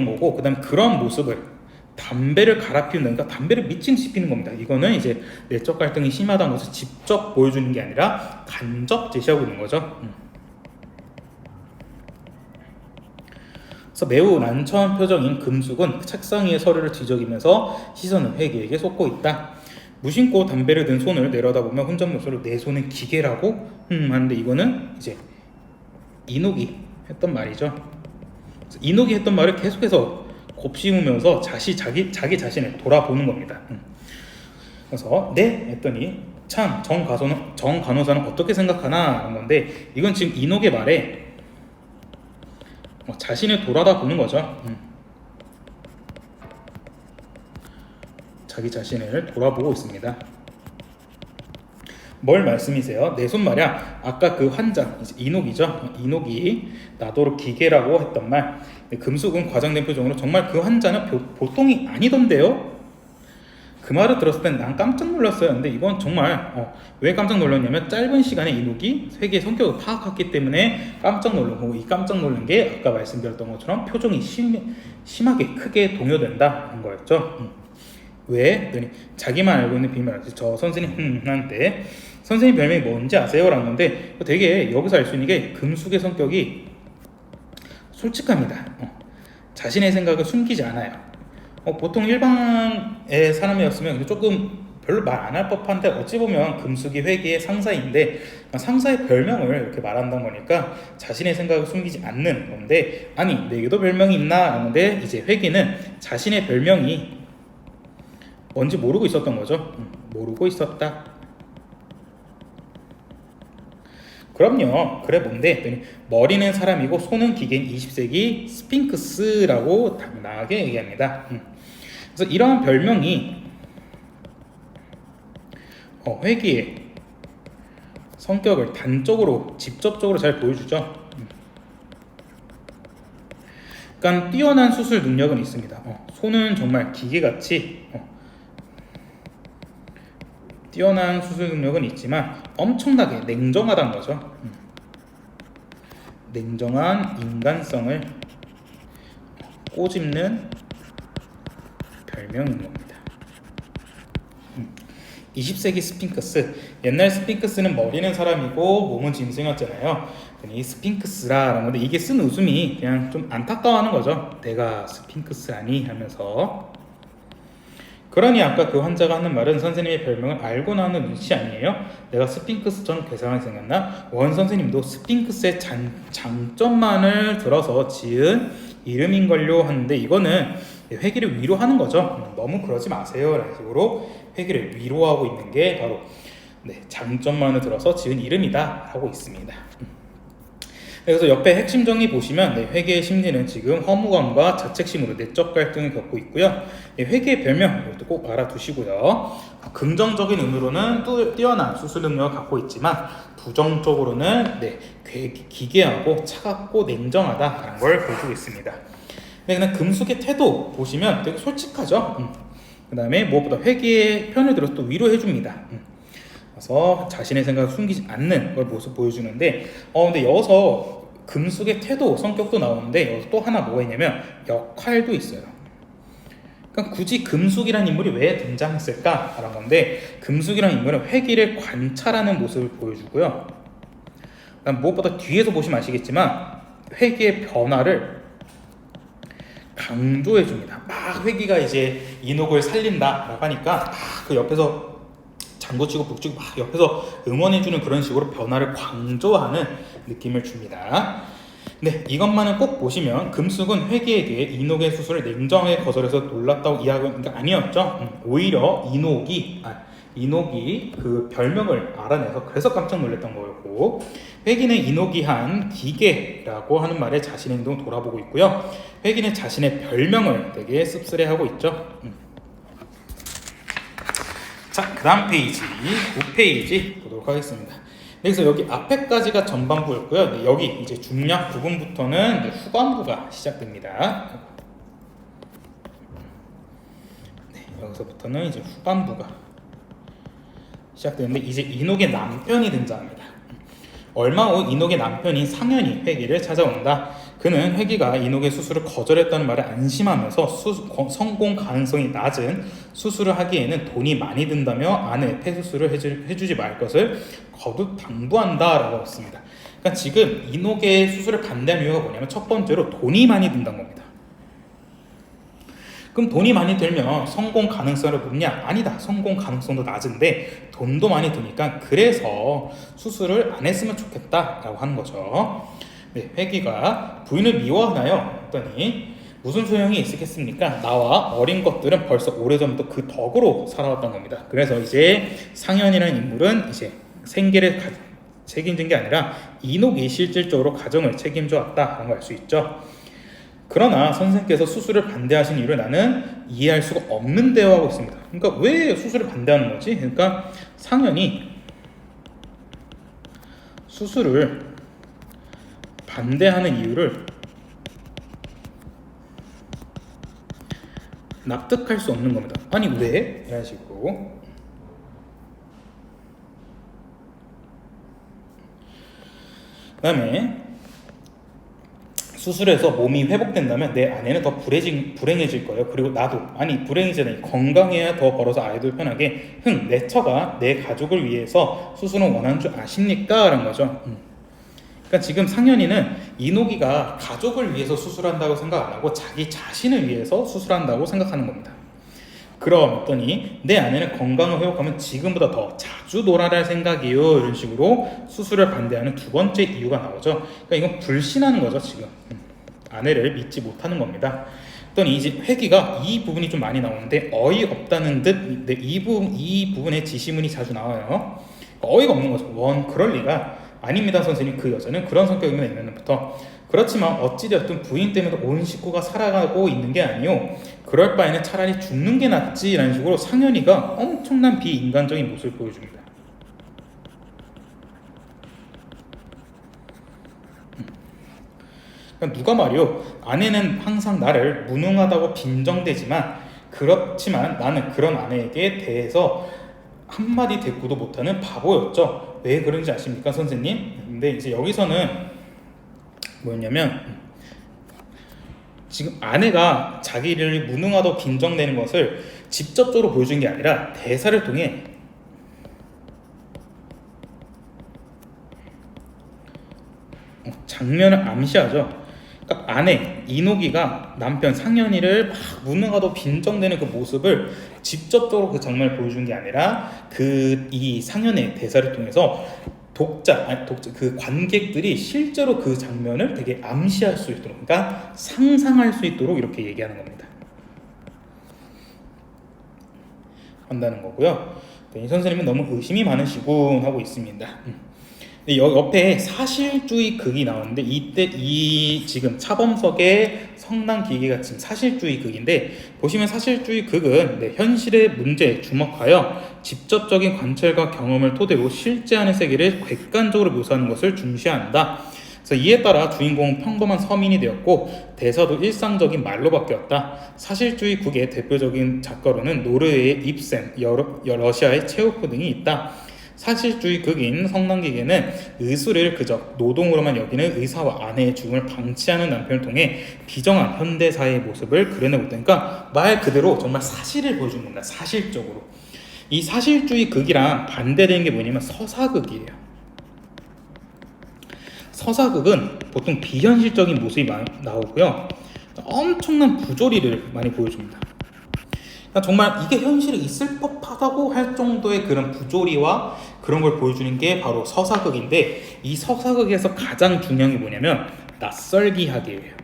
거고, 그다음 그런 모습을 담배를 갈아 피우는가, 담배를 미친 듯이 피는 겁니다. 이거는 이제 내적 갈등이 심하다는 것을 직접 보여주는 게 아니라 간접 제시하고 있는 거죠. 그래서 매우 난처한 표정인 금숙은 책상 위에 서류를 뒤적이면서 시선을 회계에게 쏟고 있다. 무심코 담배를 든 손을 내려다보며 혼잣말로 내 손은 기계라고 하는데, 이거는 이제 이녹이 했던 말이죠. 이녹이 했던 말을 계속해서 곱씹으면서 자기 자신을 돌아보는 겁니다. 그래서 네 했더니 참 정 간호사는 어떻게 생각하나 하는 건데, 이건 지금 이녹의 말에 자신을 돌아다보는 거죠. 자기 자신을 돌아보고 있습니다. 뭘 말씀이세요? 내 손 말이야. 아까 그 환자 이녹이죠. 이녹이 나도록 기계라고 했던 말. 금숙은 과장된 표정으로 정말 그 환자는 보통이 아니던데요? 그 말을 들었을 땐 난 깜짝 놀랐어요. 근데 이건 정말 왜 깜짝 놀랐냐면, 짧은 시간에 이녹이 회계의 성격을 파악했기 때문에 깜짝 놀란 거고, 이 깜짝 놀란 게 아까 말씀드렸던 것처럼 표정이 심하게 크게 동요된다는 거였죠. 왜? 자기만 알고 있는 비밀 알지? 저 선생님한테 선생님 별명이 뭔지 아세요? 라는 건데, 되게 여기서 알 수 있는 게 금숙의 성격이 솔직합니다. 자신의 생각을 숨기지 않아요. 보통 일반의 사람이었으면 조금 별로 말 안 할 법한데, 어찌 보면 금숙이 회계의 상사인데 상사의 별명을 이렇게 말한다는 거니까 자신의 생각을 숨기지 않는 건데, 아니 내게도 별명이 있나? 하는데 이제 회계는 자신의 별명이 뭔지 모르고 있었던 거죠. 모르고 있었다. 그럼요. 그래 뭔데? 머리는 사람이고 손은 기계인 20세기 스핑크스라고 당당하게 얘기합니다. 그래서 이러한 별명이 회계의 성격을 단적으로 직접적으로 잘 보여주죠. 약간 뛰어난 수술 능력은 있습니다. 손은 정말 기계같이 뛰어난 수술 능력은 있지만 엄청나게 냉정하다는 거죠. 냉정한 인간성을 꼬집는 별명인 겁니다. 20세기 스핑크스. 옛날 스핑크스는 머리는 사람이고 몸은 짐승이었잖아요. 이 스핑크스라는 건데 이게 쓴 웃음이 그냥 좀 안타까워하는 거죠. 내가 스핑크스라니 하면서. 그러니 아까 그 환자가 하는 말은 선생님의 별명을 알고 나오는 눈치 아니에요? 내가 스핑크스처럼 괴상하게 생겼나? 원 선생님도 스핑크스의 장점만을 들어서 지은 이름인걸요 하는데 이거는 회기를 위로하는 거죠. 너무 그러지 마세요 라는 식으로 회기를 위로하고 있는 게 바로 장점만을 들어서 지은 이름이다 하고 있습니다. 그래서 옆에 핵심 정리 보시면 회계의 심리는 지금 허무감과 자책심으로 내적 갈등을 겪고 있고요. 회계의 별명 이것도 꼭 알아두시고요. 긍정적인 의미로는 뛰어난 수술 능력을 갖고 있지만 부정적으로는 기괴하고 차갑고 냉정하다라는 걸 보여주고 있습니다. 그냥 금숙의 태도 보시면 되게 솔직하죠. 그 다음에 무엇보다 회계의 편을 들어서 또 위로해줍니다. 그래서 자신의 생각을 숨기지 않는 걸 모습 보여주는데 근데 여기서 금숙의 태도, 성격도 나오는데 여기서 또 하나 뭐가 있냐면 역할도 있어요. 그러니까 굳이 금숙이라는 인물이 왜 등장했을까라는 건데 금숙이라는 인물은 회기를 관찰하는 모습을 보여주고요. 무엇보다 뒤에서 보시면 아시겠지만 회기의 변화를 강조해줍니다. 막 회기가 이제 인옥을 살린다라고 하니까 막 그 옆에서 장구치고 북치고 막 옆에서 응원해주는 그런 식으로 변화를 강조하는 느낌을 줍니다. 이것만은 꼭 보시면 금숙은 회계에게 인옥의 수술을 냉정하게 거절해서 놀랐다고 이야기한 게 아니었죠. 오히려 인옥이 그 별명을 알아내서 그래서 깜짝 놀랐던 거였고 회기는 인옥이 한 기계라고 하는 말에 자신의 행동을 돌아보고 있고요. 회기는 자신의 별명을 되게 씁쓸해하고 있죠. 자, 그 다음 페이지 9페이지 보도록 하겠습니다. 그래서 여기 앞에까지가 전반부였고요. 여기 이제 중략 부분부터는 후반부가 시작됩니다. 여기서부터는 이제 후반부가 시작되는데 이제 인옥의 남편이 등장합니다. 얼마 후 인옥의 남편인 상현이 회기를 찾아온다. 그는 회기가 인옥의 수술을 거절했다는 말에 안심하면서 성공 가능성이 낮은 수술을 하기에는 돈이 많이 든다며 아내 폐수술을 해주지 말 것을 거듭 당부한다라고 했습니다. 그러니까 지금 인옥의 수술을 반대하는 이유가 뭐냐면 첫 번째로 돈이 많이 든다는 겁니다. 그럼 돈이 많이 들면 성공 가능성이 높냐? 아니다. 성공 가능성도 낮은데 돈도 많이 드니까 그래서 수술을 안 했으면 좋겠다라고 하는 거죠. 회기가 부인을 미워하나요? 했더니 무슨 소용이 있겠습니까? 나와 어린 것들은 벌써 오래전부터 그 덕으로 살아왔던 겁니다. 그래서 이제 상현이라는 인물은 이제 생계를 책임진 게 아니라 인옥이 실질적으로 가정을 책임져 왔다라는 걸 알 수 있죠. 그러나 선생님께서 수술을 반대하신 이유를 나는 이해할 수가 없는데요 하고 있습니다. 그러니까 왜 수술을 반대하는 거지? 그러니까 상현이 수술을 반대하는 이유를 납득할 수 없는 겁니다. 아니 왜? 이런 식으로. 그 다음에 수술해서 몸이 회복된다면 내 아내는 더 불행해질 거예요. 그리고 나도 불행해지다니 건강해야 더 벌어서 아이들 편하게 내 처가 내 가족을 위해서 수술은 원하는 줄 아십니까? 라는 거죠. 그러니까 지금 상현이는 인옥이가 가족을 위해서 수술한다고 생각 안 하고 자기 자신을 위해서 수술한다고 생각하는 겁니다. 그러더니 내 아내는 건강을 회복하면 지금보다 더 자주 놀아날 생각이에요. 이런 식으로 수술을 반대하는 두 번째 이유가 나오죠. 그러니까 이건 불신하는 거죠. 지금 아내를 믿지 못하는 겁니다. 그랬더니 이제 회기가 이 부분이 좀 많이 나오는데 어이없다는 듯 이 부분에 지시문이 자주 나와요. 어이가 없는 거죠. 그럴 리가 아닙니다 선생님. 그 여자는 그런 성격이면 옛날부터. 그렇지만 어찌되었든 부인 때문에 온 식구가 살아가고 있는 게 아니오. 그럴 바에는 차라리 죽는 게 낫지 라는 식으로 상현이가 엄청난 비인간적인 모습을 보여줍니다. 그러니까 누가 말이요, 아내는 항상 나를 무능하다고 빈정대지만 그렇지만 나는 그런 아내에게 대해서 한마디 대꾸도 못하는 바보였죠. 왜 그런지 아십니까, 선생님? 근데 이제 여기서는 뭐였냐면, 지금 아내가 자기를 무능하다고 빈정대는 것을 직접적으로 보여준 게 아니라 대사를 통해 장면을 암시하죠. 그러니까 아내 이노기가 남편 상현이를 막 무능하다고 빈정대는 그 모습을 직접적으로 그 장면을 보여준 게 아니라 이 상현의 대사를 통해서 독자 그 관객들이 실제로 그 장면을 되게 암시할 수 있도록, 그러니까 상상할 수 있도록 이렇게 얘기하는 겁니다. 한다는 거고요. 이 선생님은 너무 의심이 많으시군 하고 있습니다. 옆에 사실주의 극이 나오는데, 이때 지금 차범석의 성난기계가 지금 사실주의 극인데, 보시면 사실주의 극은 현실의 문제에 주목하여 직접적인 관찰과 경험을 토대로 실제하는 세계를 객관적으로 묘사하는 것을 중시한다. 그래서 이에 따라 주인공은 평범한 서민이 되었고 대사도 일상적인 말로 바뀌었다. 사실주의 극의 대표적인 작가로는 노르웨이의 입센, 러시아의 체호프 등이 있다. 사실주의 극인 성난기계는 의술을 그저 노동으로만 여기는 의사와 아내의 죽음을 방치하는 남편을 통해 비정한 현대사회의 모습을 그려내고 있다. 그러니까 말 그대로 정말 사실을 보여주는 겁니다. 사실적으로. 이 사실주의 극이랑 반대되는 게 뭐냐면 서사극이에요. 서사극은 보통 비현실적인 모습이 나오고요, 엄청난 부조리를 많이 보여줍니다. 그러니까 정말 이게 현실에 있을 법하다고 할 정도의 그런 부조리와 그런 걸 보여주는 게 바로 서사극인데, 이 서사극에서 가장 중요한 게 뭐냐면 낯설기 하기예요.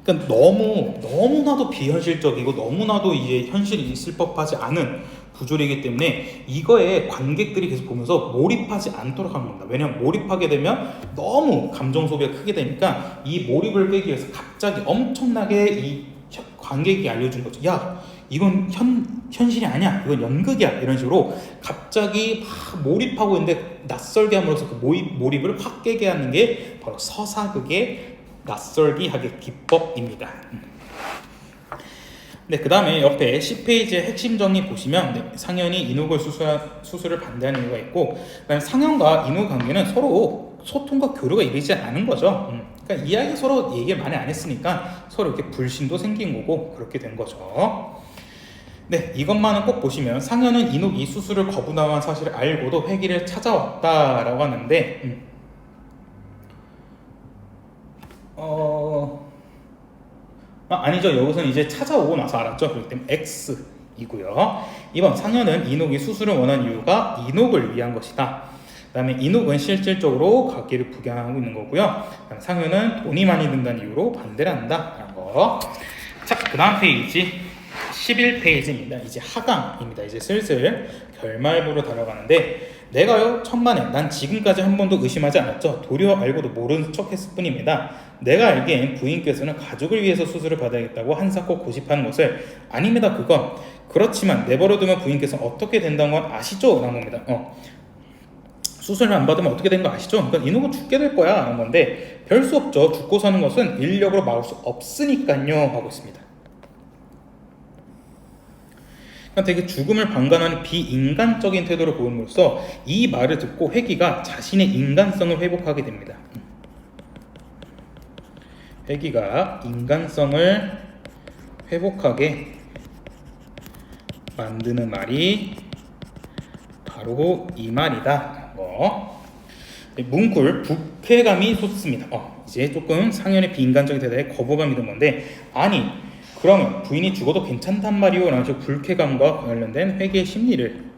그러니까 너무나도 비현실적이고 너무나도 이제 현실이 있을 법하지 않은 구조이기 때문에 이거에 관객들이 계속 보면서 몰입하지 않도록 하는 겁니다. 왜냐하면 몰입하게 되면 너무 감정 소비가 크게 되니까 이 몰입을 깨기 위해서 갑자기 엄청나게 이 관객이 알려준 거죠. 야, 이건 현실이 아니야, 이건 연극이야, 이런 식으로 갑자기 막 몰입하고 있는데 낯설게 함으로써 그 몰입을 확 깨게 하는 게 바로 서사극의 낯설기 하기 기법입니다. 네, 그 다음에 옆에 10페이지의 핵심 정리 보시면 상현이 인후골 수술을 반대하는 이유가 있고, 그다음에 상현과 인후 관계는 서로 소통과 교류가 이루어지지 않은 거죠. 그러니까 이야기 서로 얘기를 많이 안 했으니까 서로 이렇게 불신도 생긴 거고 그렇게 된 거죠. 네, 이것만은 꼭 보시면 상현은 인후기 수술을 거부당한 사실을 알고도 회기를 찾아왔다라고 하는데, 아니죠. 여기서는 이제 찾아오고 나서 알았죠. 그렇기 때문에 X이고요. 2번, 상현은 인혹이 수술을 원한 이유가 인혹을 위한 것이다. 그 다음에 인혹은 실질적으로 가게를 부양하고 있는 거고요. 그다음에 상현은 돈이 많이 든다는 이유로 반대를 한다 라는 거. 자, 그 다음 페이지 11페이지입니다. 이제 하강입니다. 이제 슬슬 결말부로 달아가는데, 내가요 천만에 난 지금까지 한 번도 의심하지 않았죠. 도리어 알고도 모르는 척 했을 뿐입니다. 내가 알기엔 부인께서는 가족을 위해서 수술을 받아야겠다고 한사코 고집하는 것을, 아닙니다. 그건 그렇지만 내버려두면 부인께서 어떻게 된다는 건 아시죠? 라는 겁니다. 수술을 안 받으면 어떻게 되는 거 아시죠? 그러니까 이놈은 죽게 될 거야 라는 건데, 별 수 없죠. 죽고 사는 것은 인력으로 막을 수 없으니까요 하고 있습니다. 되게 죽음을 방관하는 비인간적인 태도를 보임으로써 이 말을 듣고 회기가 자신의 인간성을 회복하게 됩니다. 회기가 인간성을 회복하게 만드는 말이 바로 이 말이다. 뭉클 불쾌감이 솟습니다. 이제 조금 상현의 비인간적인 태도에 거부감이 든 건데, 아니 그러면 부인이 죽어도 괜찮단 말이오 라는 식으로 불쾌감과 관련된 회개의 심리를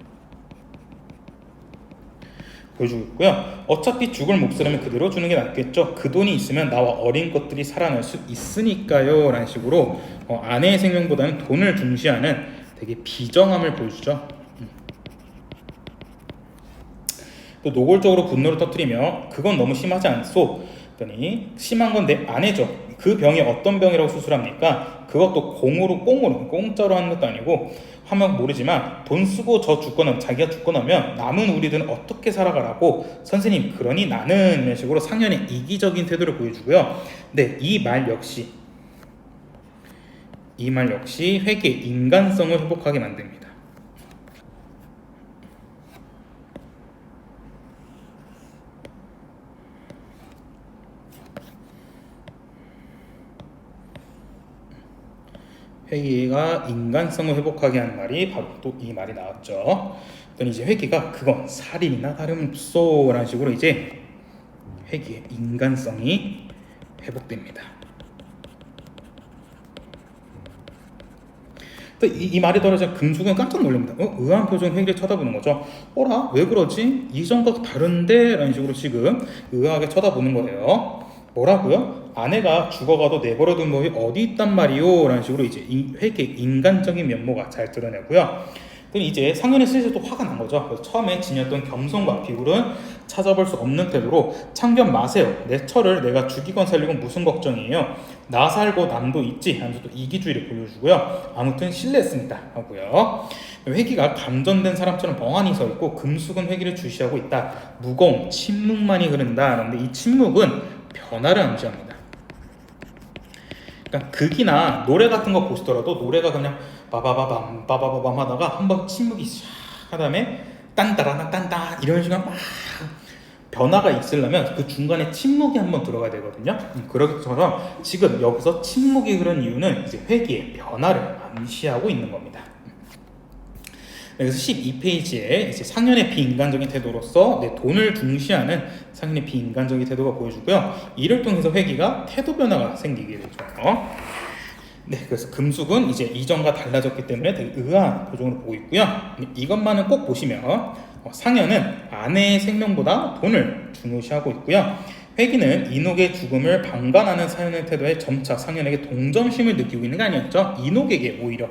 보여주고 있고요. 어차피 죽을 몫이라면 그대로 주는 게 낫겠죠. 그 돈이 있으면 나와 어린 것들이 살아날 수 있으니까요 라는 식으로 아내의 생명보다는 돈을 중시하는 되게 비정함을 보여주죠. 또 노골적으로 분노를 터뜨리며, 그건 너무 심하지 않소? 그랬더니 심한 건 내 아내죠. 그 병이 어떤 병이라고 수술합니까? 그것도 꽁으로 공짜로 하는 것도 아니고 하면 모르지만 돈 쓰고 저 죽고 나면 자기가 죽고 나면 남은 우리들은 어떻게 살아가라고 선생님 그러니 나는 이런 식으로 상연의 이기적인 태도를 보여주고요. 네, 이 말 역시 회계의 인간성을 회복하게 만듭니다. 회계가 인간성을 회복하게 하는 말이 바로 또 이 말이 나왔죠. 그랬더니 이제 회계가 그건 살인이나 다름없소 라는 식으로 이제 회계의 인간성이 회복됩니다. 또 이 말이 떨어져 금숙은 깜짝 놀랍니다. 의아한 표정 회계를 쳐다보는 거죠. 어라? 왜 그러지? 이전과 다른데? 라는 식으로 지금 의아하게 쳐다보는 거예요. 뭐라고요? 아내가 죽어가도 내버려둔 법이 어디 있단 말이오? 라는 식으로 이제 이 회계의 인간적인 면모가 잘 드러내고요. 그럼 이제 상현이 슬슬 또 화가 난 거죠. 그래서 처음에 지녔던 겸손과 비굴은 찾아볼 수 없는 태도로 참견 마세요. 내 처를 내가 죽이건 살리건 무슨 걱정이에요. 나 살고 남도 있지 하면서 또 이기주의를 보여주고요. 아무튼 실례했습니다 하고요. 회기가 감전된 사람처럼 멍하니 서 있고 금숙은 회기를 주시하고 있다. 무거운 침묵만이 흐른다. 그런데 이 침묵은 변화를 암시합니다. 그러니까 극이나 노래 같은 거 보시더라도 노래가 그냥 빠바바밤 하다가 한번 침묵이 샥 하다음에 딴따라나 딴따 이런 식으로 막 변화가 있으려면 그 중간에 침묵이 한번 들어가야 되거든요. 그렇처럼 지금 여기서 침묵이 흐른 이유는 이제 회기의 변화를 암시하고 있는 겁니다. 그래서 12페이지에 이제 상현의 비인간적인 태도로서 돈을 중시하는 상현의 비인간적인 태도가 보여주고요. 이를 통해서 회기가 태도 변화가 생기게 되죠. 네, 그래서 금숙은 이제 이전과 달라졌기 때문에 되게 의아한 표정으로 보고 있고요. 이것만은 꼭 보시면 상현은 아내의 생명보다 돈을 중요시하고 있고요. 회기는 이녹의 죽음을 방관하는 상현의 태도에 점차 상현에게 동정심을 느끼고 있는 게 아니었죠. 이녹에게 오히려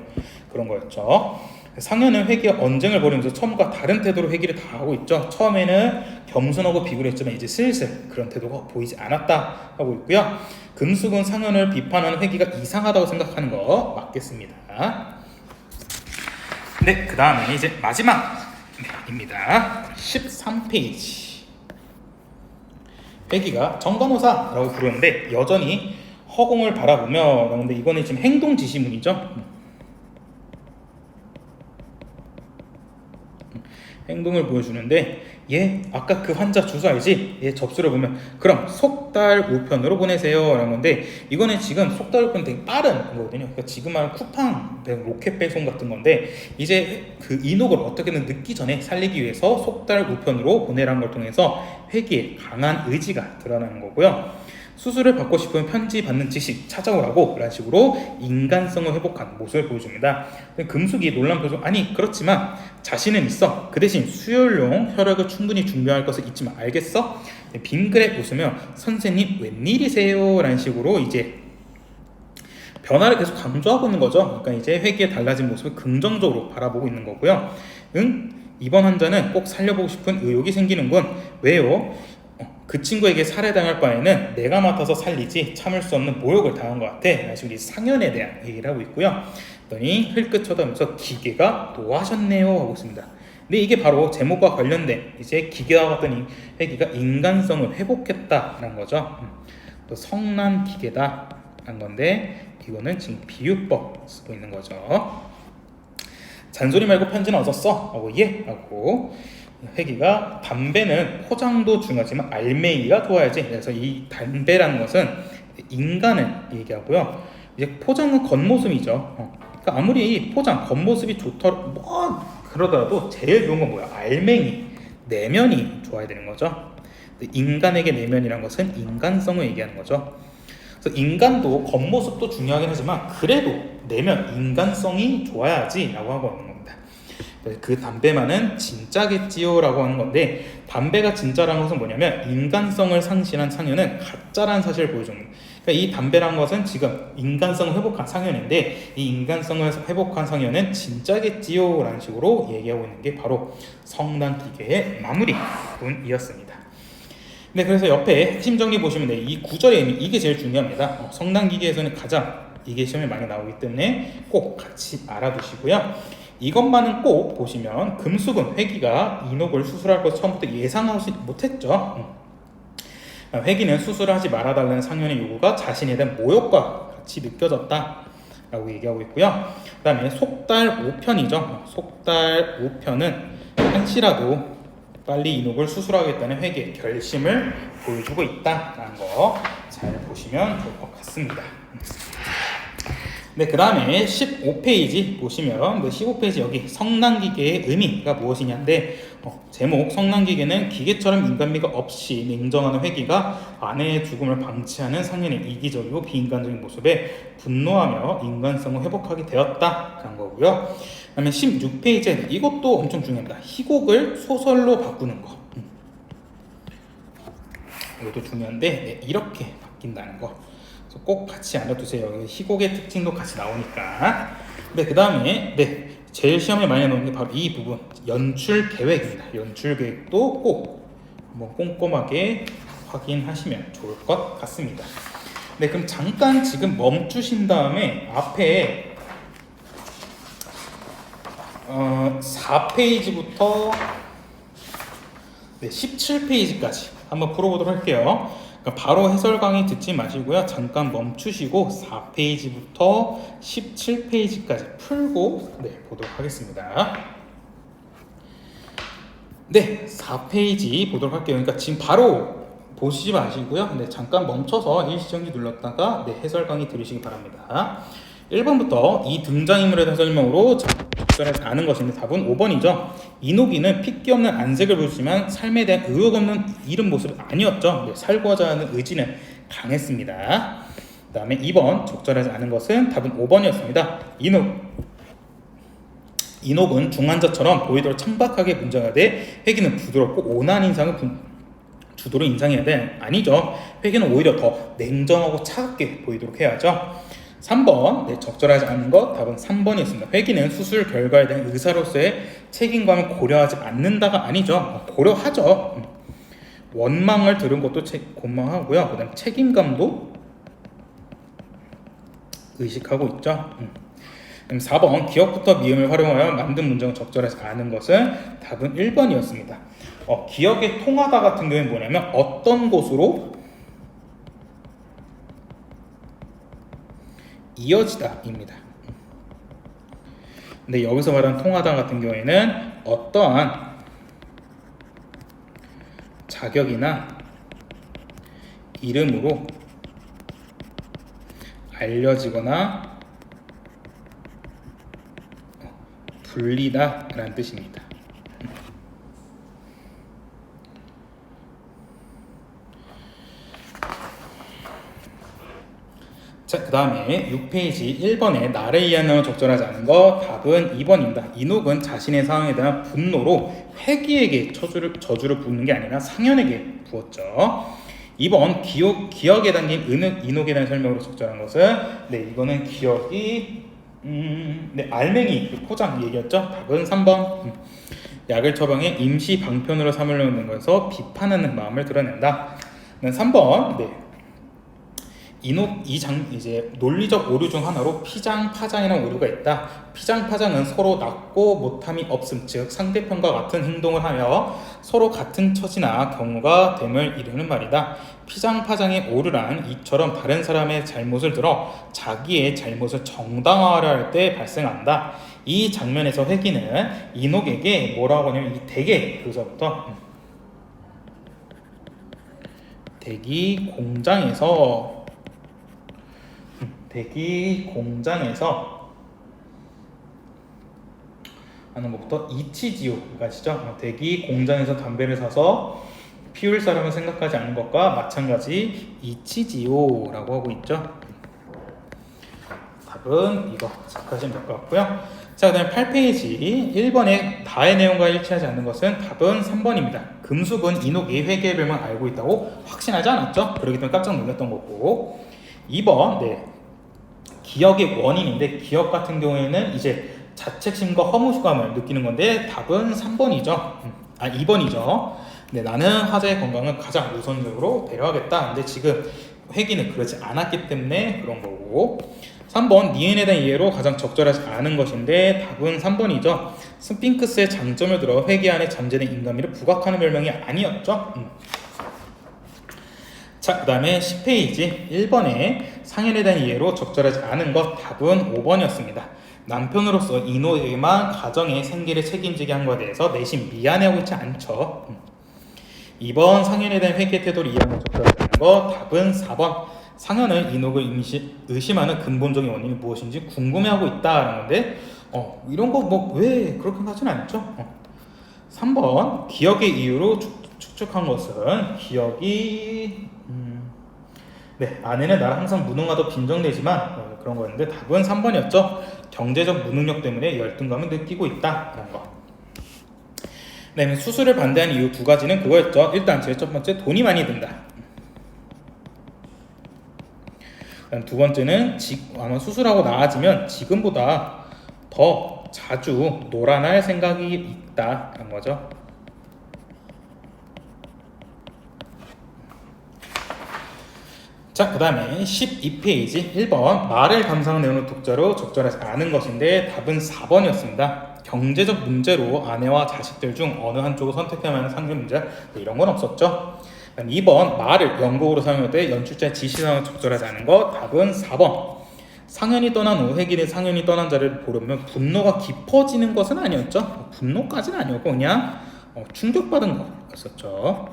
그런 거였죠. 상현은 회기와 언쟁을 벌이면서 처음과 다른 태도로 회기를 다하고 있죠. 처음에는 겸손하고 비굴했지만 이제 슬슬 그런 태도가 보이지 않았다 하고 있고요. 금숙은 상현을 비판하는 회기가 이상하다고 생각하는 거 맞겠습니다. 네, 그 다음에 이제 마지막입니다. 13페이지. 회기가 정관호사라고 부르는데 여전히 허공을 바라보며 그런데 이거는 지금 행동 지시문이죠. 행동을 보여주는데 아까 그 환자 주소 알지? 접수를 보면 그럼 속달 우편으로 보내세요 라는 건데 이거는 지금 속달 우편 되게 빠른 거거든요. 그러니까 지금 말하는 쿠팡 로켓 배송 같은 건데 이제 그 이녹을 어떻게든 늦기 전에 살리기 위해서 속달 우편으로 보내라는 걸 통해서 회기의 강한 의지가 드러나는 거고요. 수술을 받고 싶으면 편지 받는 지식 찾아오라고 라는 식으로 인간성을 회복한 모습을 보여줍니다. 금숙이 놀란 표정 아니 그렇지만 자신은 있어. 그 대신 수혈용 혈액을 충분히 준비할 것을 잊지 마. 알겠어? 빙그레 웃으며 선생님 웬일이세요? 라는 식으로 이제 변화를 계속 강조하고 있는 거죠. 그러니까 이제 회기의 달라진 모습을 긍정적으로 바라보고 있는 거고요. 이번 환자는 꼭 살려보고 싶은 의욕이 생기는군. 왜요? 그 친구에게 살해당할 바에는 내가 맡아서 살리지 참을 수 없는 모욕을 당한 것 같아. 지금 상현에 대한 얘기를 하고 있고요. 그랬더니 흘끗 쳐다보면서 기계가 노하셨네요 하고 있습니다. 근데 이게 바로 제목과 관련된 이제 기계와 같은 회기가 인간성을 회복했다는 거죠. 또 성난 기계다 한 건데 이거는 지금 비유법 쓰고 있는 거죠. 잔소리 말고 편지는 어디서 써? 하고 하고 회기가 담배는 포장도 중요하지만 알맹이가 좋아야지. 그래서 이 담배라는 것은 인간을 얘기하고요. 이제 포장은 겉모습이죠. 그러니까 아무리 포장 겉모습이 그러더라도 제일 좋은 건 뭐야? 알맹이 내면이 좋아야 되는 거죠. 인간에게 내면이란 것은 인간성을 얘기하는 거죠. 그래서 인간도 겉모습도 중요하긴 하지만 그래도 내면 인간성이 좋아야지라고 하고 있는 겁니다. 그 담배만은 진짜겠지요 라고 하는 건데 담배가 진짜라는 것은 뭐냐면 인간성을 상실한 상현은 가짜라는 사실을 보여줍니다. 그러니까 이 담배라는 것은 지금 인간성을 회복한 상현인데 이 인간성을 회복한 상현은 진짜겠지요 라는 식으로 얘기하고 있는 게 바로 성난 기계의 마무리분이었습니다. 네, 그래서 옆에 핵심 정리 보시면 네, 이 구절의 의미 이게 제일 중요합니다. 성난기계에서는 가장 이게 시험에 많이 나오기 때문에 꼭 같이 알아두시고요. 이것만은 꼭 보시면 금수근 회기가 인옥을 수술할 것 처음부터 예상하지 못했죠. 회기는 수술하지 말아달라는 상현의 요구가 자신에 대한 모욕과 같이 느껴졌다 라고 얘기하고 있고요. 그 다음에 속달 5편이죠. 속달 5편은 한시라도 빨리 인옥을 수술하겠다는 회개의 결심을 보여주고 있다라는 거 잘 보시면 좋을 것 같습니다. 네, 그 다음에 15페이지 보시면 15페이지 여기 성난기계의 의미가 무엇이냐인데 제목 성난기계는 기계처럼 인간미가 없이 냉정한 회기가 아내의 죽음을 방치하는 상현의 이기적이고 비인간적인 모습에 분노하며 인간성을 회복하게 되었다라는 거고요. 그 다음에 16페이지에 이것도 엄청 중요합니다. 희곡을 소설로 바꾸는 거. 이것도 중요한데 네, 이렇게 바뀐다는 거. 꼭 같이 알아두세요. 희곡의 특징도 같이 나오니까. 네, 그 다음에 네, 제일 시험에 많이 나오는 게 바로 이 부분 연출 계획입니다. 연출 계획도 꼭 한번 꼼꼼하게 확인하시면 좋을 것 같습니다. 네, 그럼 잠깐 지금 멈추신 다음에 앞에 4페이지부터 네, 17페이지까지 한번 풀어보도록 할게요. 그러니까 바로 해설 강의 듣지 마시고요. 잠깐 멈추시고 4페이지부터 17페이지까지 풀고 네, 보도록 하겠습니다. 네, 4페이지 보도록 할게요. 그러니까 지금 바로 보시지 마시고요. 네, 잠깐 멈춰서 일시정지 눌렀다가 네, 해설 강의 들으시기 바랍니다. 1번부터 이 등장인물에 대한 설명으로 적절하지 않은 것인데 답은 5번이죠. 이노기는 핏기 없는 안색을 보였지만 삶에 대한 의욕 없는 이른 모습은 아니었죠. 네, 살고자 하는 의지는 강했습니다. 그 다음에 2번 적절하지 않은 것은 답은 5번이었습니다. 이녹은 중환자처럼 보이도록 창박하게 문장해야 돼. 회기는 부드럽고 온화한 인상을 주도로 인상해야 돼. 아니죠. 회기는 오히려 더 냉정하고 차갑게 보이도록 해야죠. 3번 네, 적절하지 않은 것 답은 3번이었습니다. 회기는 수술 결과에 대한 의사로서의 책임감을 고려하지 않는다가 아니죠. 고려하죠. 원망을 들은 것도 고마워하고요. 그 다음 책임감도 의식하고 있죠. 그럼 4번 기억부터 미음을 활용하여 만든 문장은 적절하지 않은 것은 답은 1번이었습니다. 기억의 통하다 같은 경우는 뭐냐면 어떤 곳으로 이어지다입니다. 근데 여기서 말하는 통하다 같은 경우에는 어떠한 자격이나 이름으로 알려지거나 불리다 라는 뜻입니다. 자, 그 다음에 6페이지 1번에 나를 이해하는 적절하지 않은 거 답은 2번입니다. 이녹은 자신의 상황에 대한 분노로 회기에게 저주를 붓는 게 아니라 상현에게 부었죠. 2번 기억에 담긴 이녹에 대한 설명으로 적절한 것은 네, 이거는 기억이 네, 알맹이 포장 얘기였죠. 답은 3번. 약을 처방해 임시 방편으로 삼으려는 것에서 비판하는 마음을 드러낸다. 3번. 네. 이제 논리적 오류 중 하나로 피장, 파장이라는 오류가 있다. 피장, 파장은 서로 낮고 못함이 없음, 즉 상대편과 같은 행동을 하여 서로 같은 처지나 경우가 됨을 이루는 말이다. 피장, 파장의 오류란 이처럼 다른 사람의 잘못을 들어 자기의 잘못을 정당화하려 할 때 발생한다. 이 장면에서 회기는 이녹에게 뭐라고 하냐면 이 대개 그저부터 대기 공장에서 하는 것부터 이치지오가 아시죠? 대기 공장에서 담배를 사서 피울 사람을 생각하지 않는 것과 마찬가지 이치지오라고 하고 있죠. 답은 이거 체크하시면 될 것 같고요. 자, 그 다음에 8페이지 1번에 다의 내용과 일치하지 않는 것은 답은 3번입니다. 금숙은 이녹이 회계의 별명을 알고 있다고 확신하지 않았죠. 그렇기 때문에 깜짝 놀랐던 거고. 2번 네, 기억의 원인인데 기억 같은 경우에는 이제 자책심과 허무감을 느끼는 건데 답은 3번이죠. 2번이죠. 네, 나는 하자의 건강을 가장 우선적으로 배려하겠다. 근데 지금 회기는 그러지 않았기 때문에 그런 거고. 3번 니은에 대한 이해로 가장 적절하지 않은 것인데 답은 3번이죠. 스핑크스의 장점을 들어 회기 안에 잠재된 인간미를 부각하는 별명이 아니었죠. 자, 그 다음에 10페이지 1번에 상현에 대한 이해로 적절하지 않은 것 답은 5번이었습니다. 남편으로서 이노에게만 가정의 생계를 책임지게 한 것에 대해서 내심 미안해하고 있지 않죠. 2번 상현에 대한 회계 태도를 이해하는 적절하지 않은 것 답은 4번. 상현은 이녹을 의심하는 근본적인 원인이 무엇인지 궁금해하고 있다라는 건데 이런 거 뭐 왜 그렇게 하지는 않죠. 3번 기억의 이유로 축적한 것은 기억이 네, 아내는 나를 항상 무능하다 빈정대지만 그런 거였는데 답은 3번이었죠. 경제적 무능력 때문에 열등감을 느끼고 있다라는 거. 네, 수술을 반대하는 이유 두 가지는 그거였죠. 일단 제일 첫 번째 돈이 많이 든다. 두 번째는 아마 수술하고 나아지면 지금보다 더 자주 놀아날 생각이 있다라는 거죠. 자, 그 다음에 12페이지 1번 말을 감상한 내용을 독자로 적절하지 않은 것인데 답은 4번이었습니다. 경제적 문제로 아내와 자식들 중 어느 한쪽을 선택해야 하는 상대 문제 이런 건 없었죠. 2번 말을 연극으로 사용할 때 연출자의 지시사항을 적절하지 않은 것 답은 4번. 상현이 떠난 후 회기는 상현이 떠난 자리를 보려면 분노가 깊어지는 것은 아니었죠. 분노까지는 아니었고 그냥 충격받은 거였었죠.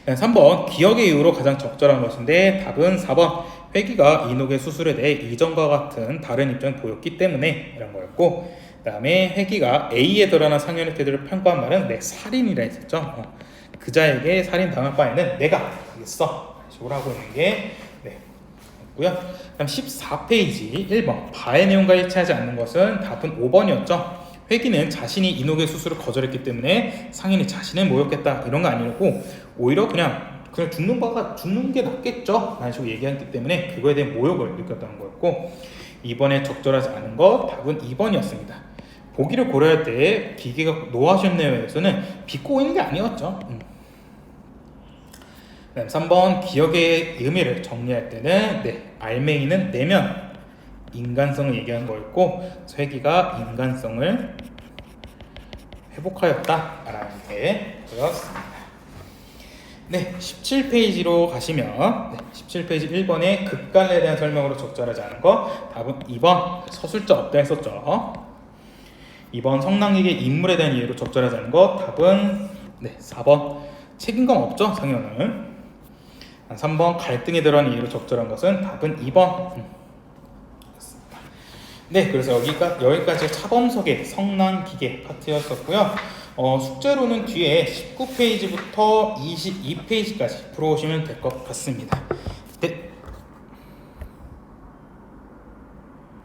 3번 기억의 이유로 가장 적절한 것인데 답은 4번. 회기가 이녹의 수술에 대해 이전과 같은 다른 입장을 보였기 때문에 이런 거였고, 그 다음에 회기가 A에 드러난 상현의 태도를 평가한 말은 내 살인이라 했었죠. 그자에게 살인당할 바에는 내가 하겠어 식으로 하고 있는 게 있고요. 그다음 14페이지 1번 바의 내용과 일치하지 않는 것은 답은 5번이었죠. 회기는 자신이 이녹의 수술을 거절했기 때문에 상현이 자신을 모욕했다 이런 거 아니고 오히려 그냥 죽는 게 낫겠죠 라는 식으로 얘기했기 때문에 그거에 대한 모욕을 느꼈다는 거였고, 이번에 적절하지 않은 것 답은 2번이었습니다. 보기를 고려할 때 기계가 노하셨네요에서는 비꼬고 있는 게 아니었죠. 3번 기억의 의미를 정리할 때는 알맹이는 내면 인간성을 얘기한 거였고 회기가 인간성을 회복하였다라는 게 되었습니다. 17페이지로 가시면 17페이지 1번의 극갈래에 대한 설명으로 적절하지 않은 거 답은 2번 서술자 없다 했었죠. 2번 성랑에게 인물에 대한 이해로 적절하지 않은 거 답은 4번 책임감 없죠 상현은. 3번 갈등에 들어간 이해로 적절한 것은 답은 2번. 그래서 여기까지 차범석의 성난기계 파트였었고요. 숙제로는 뒤에 19페이지부터 22페이지까지 풀어오시면 될 것 같습니다.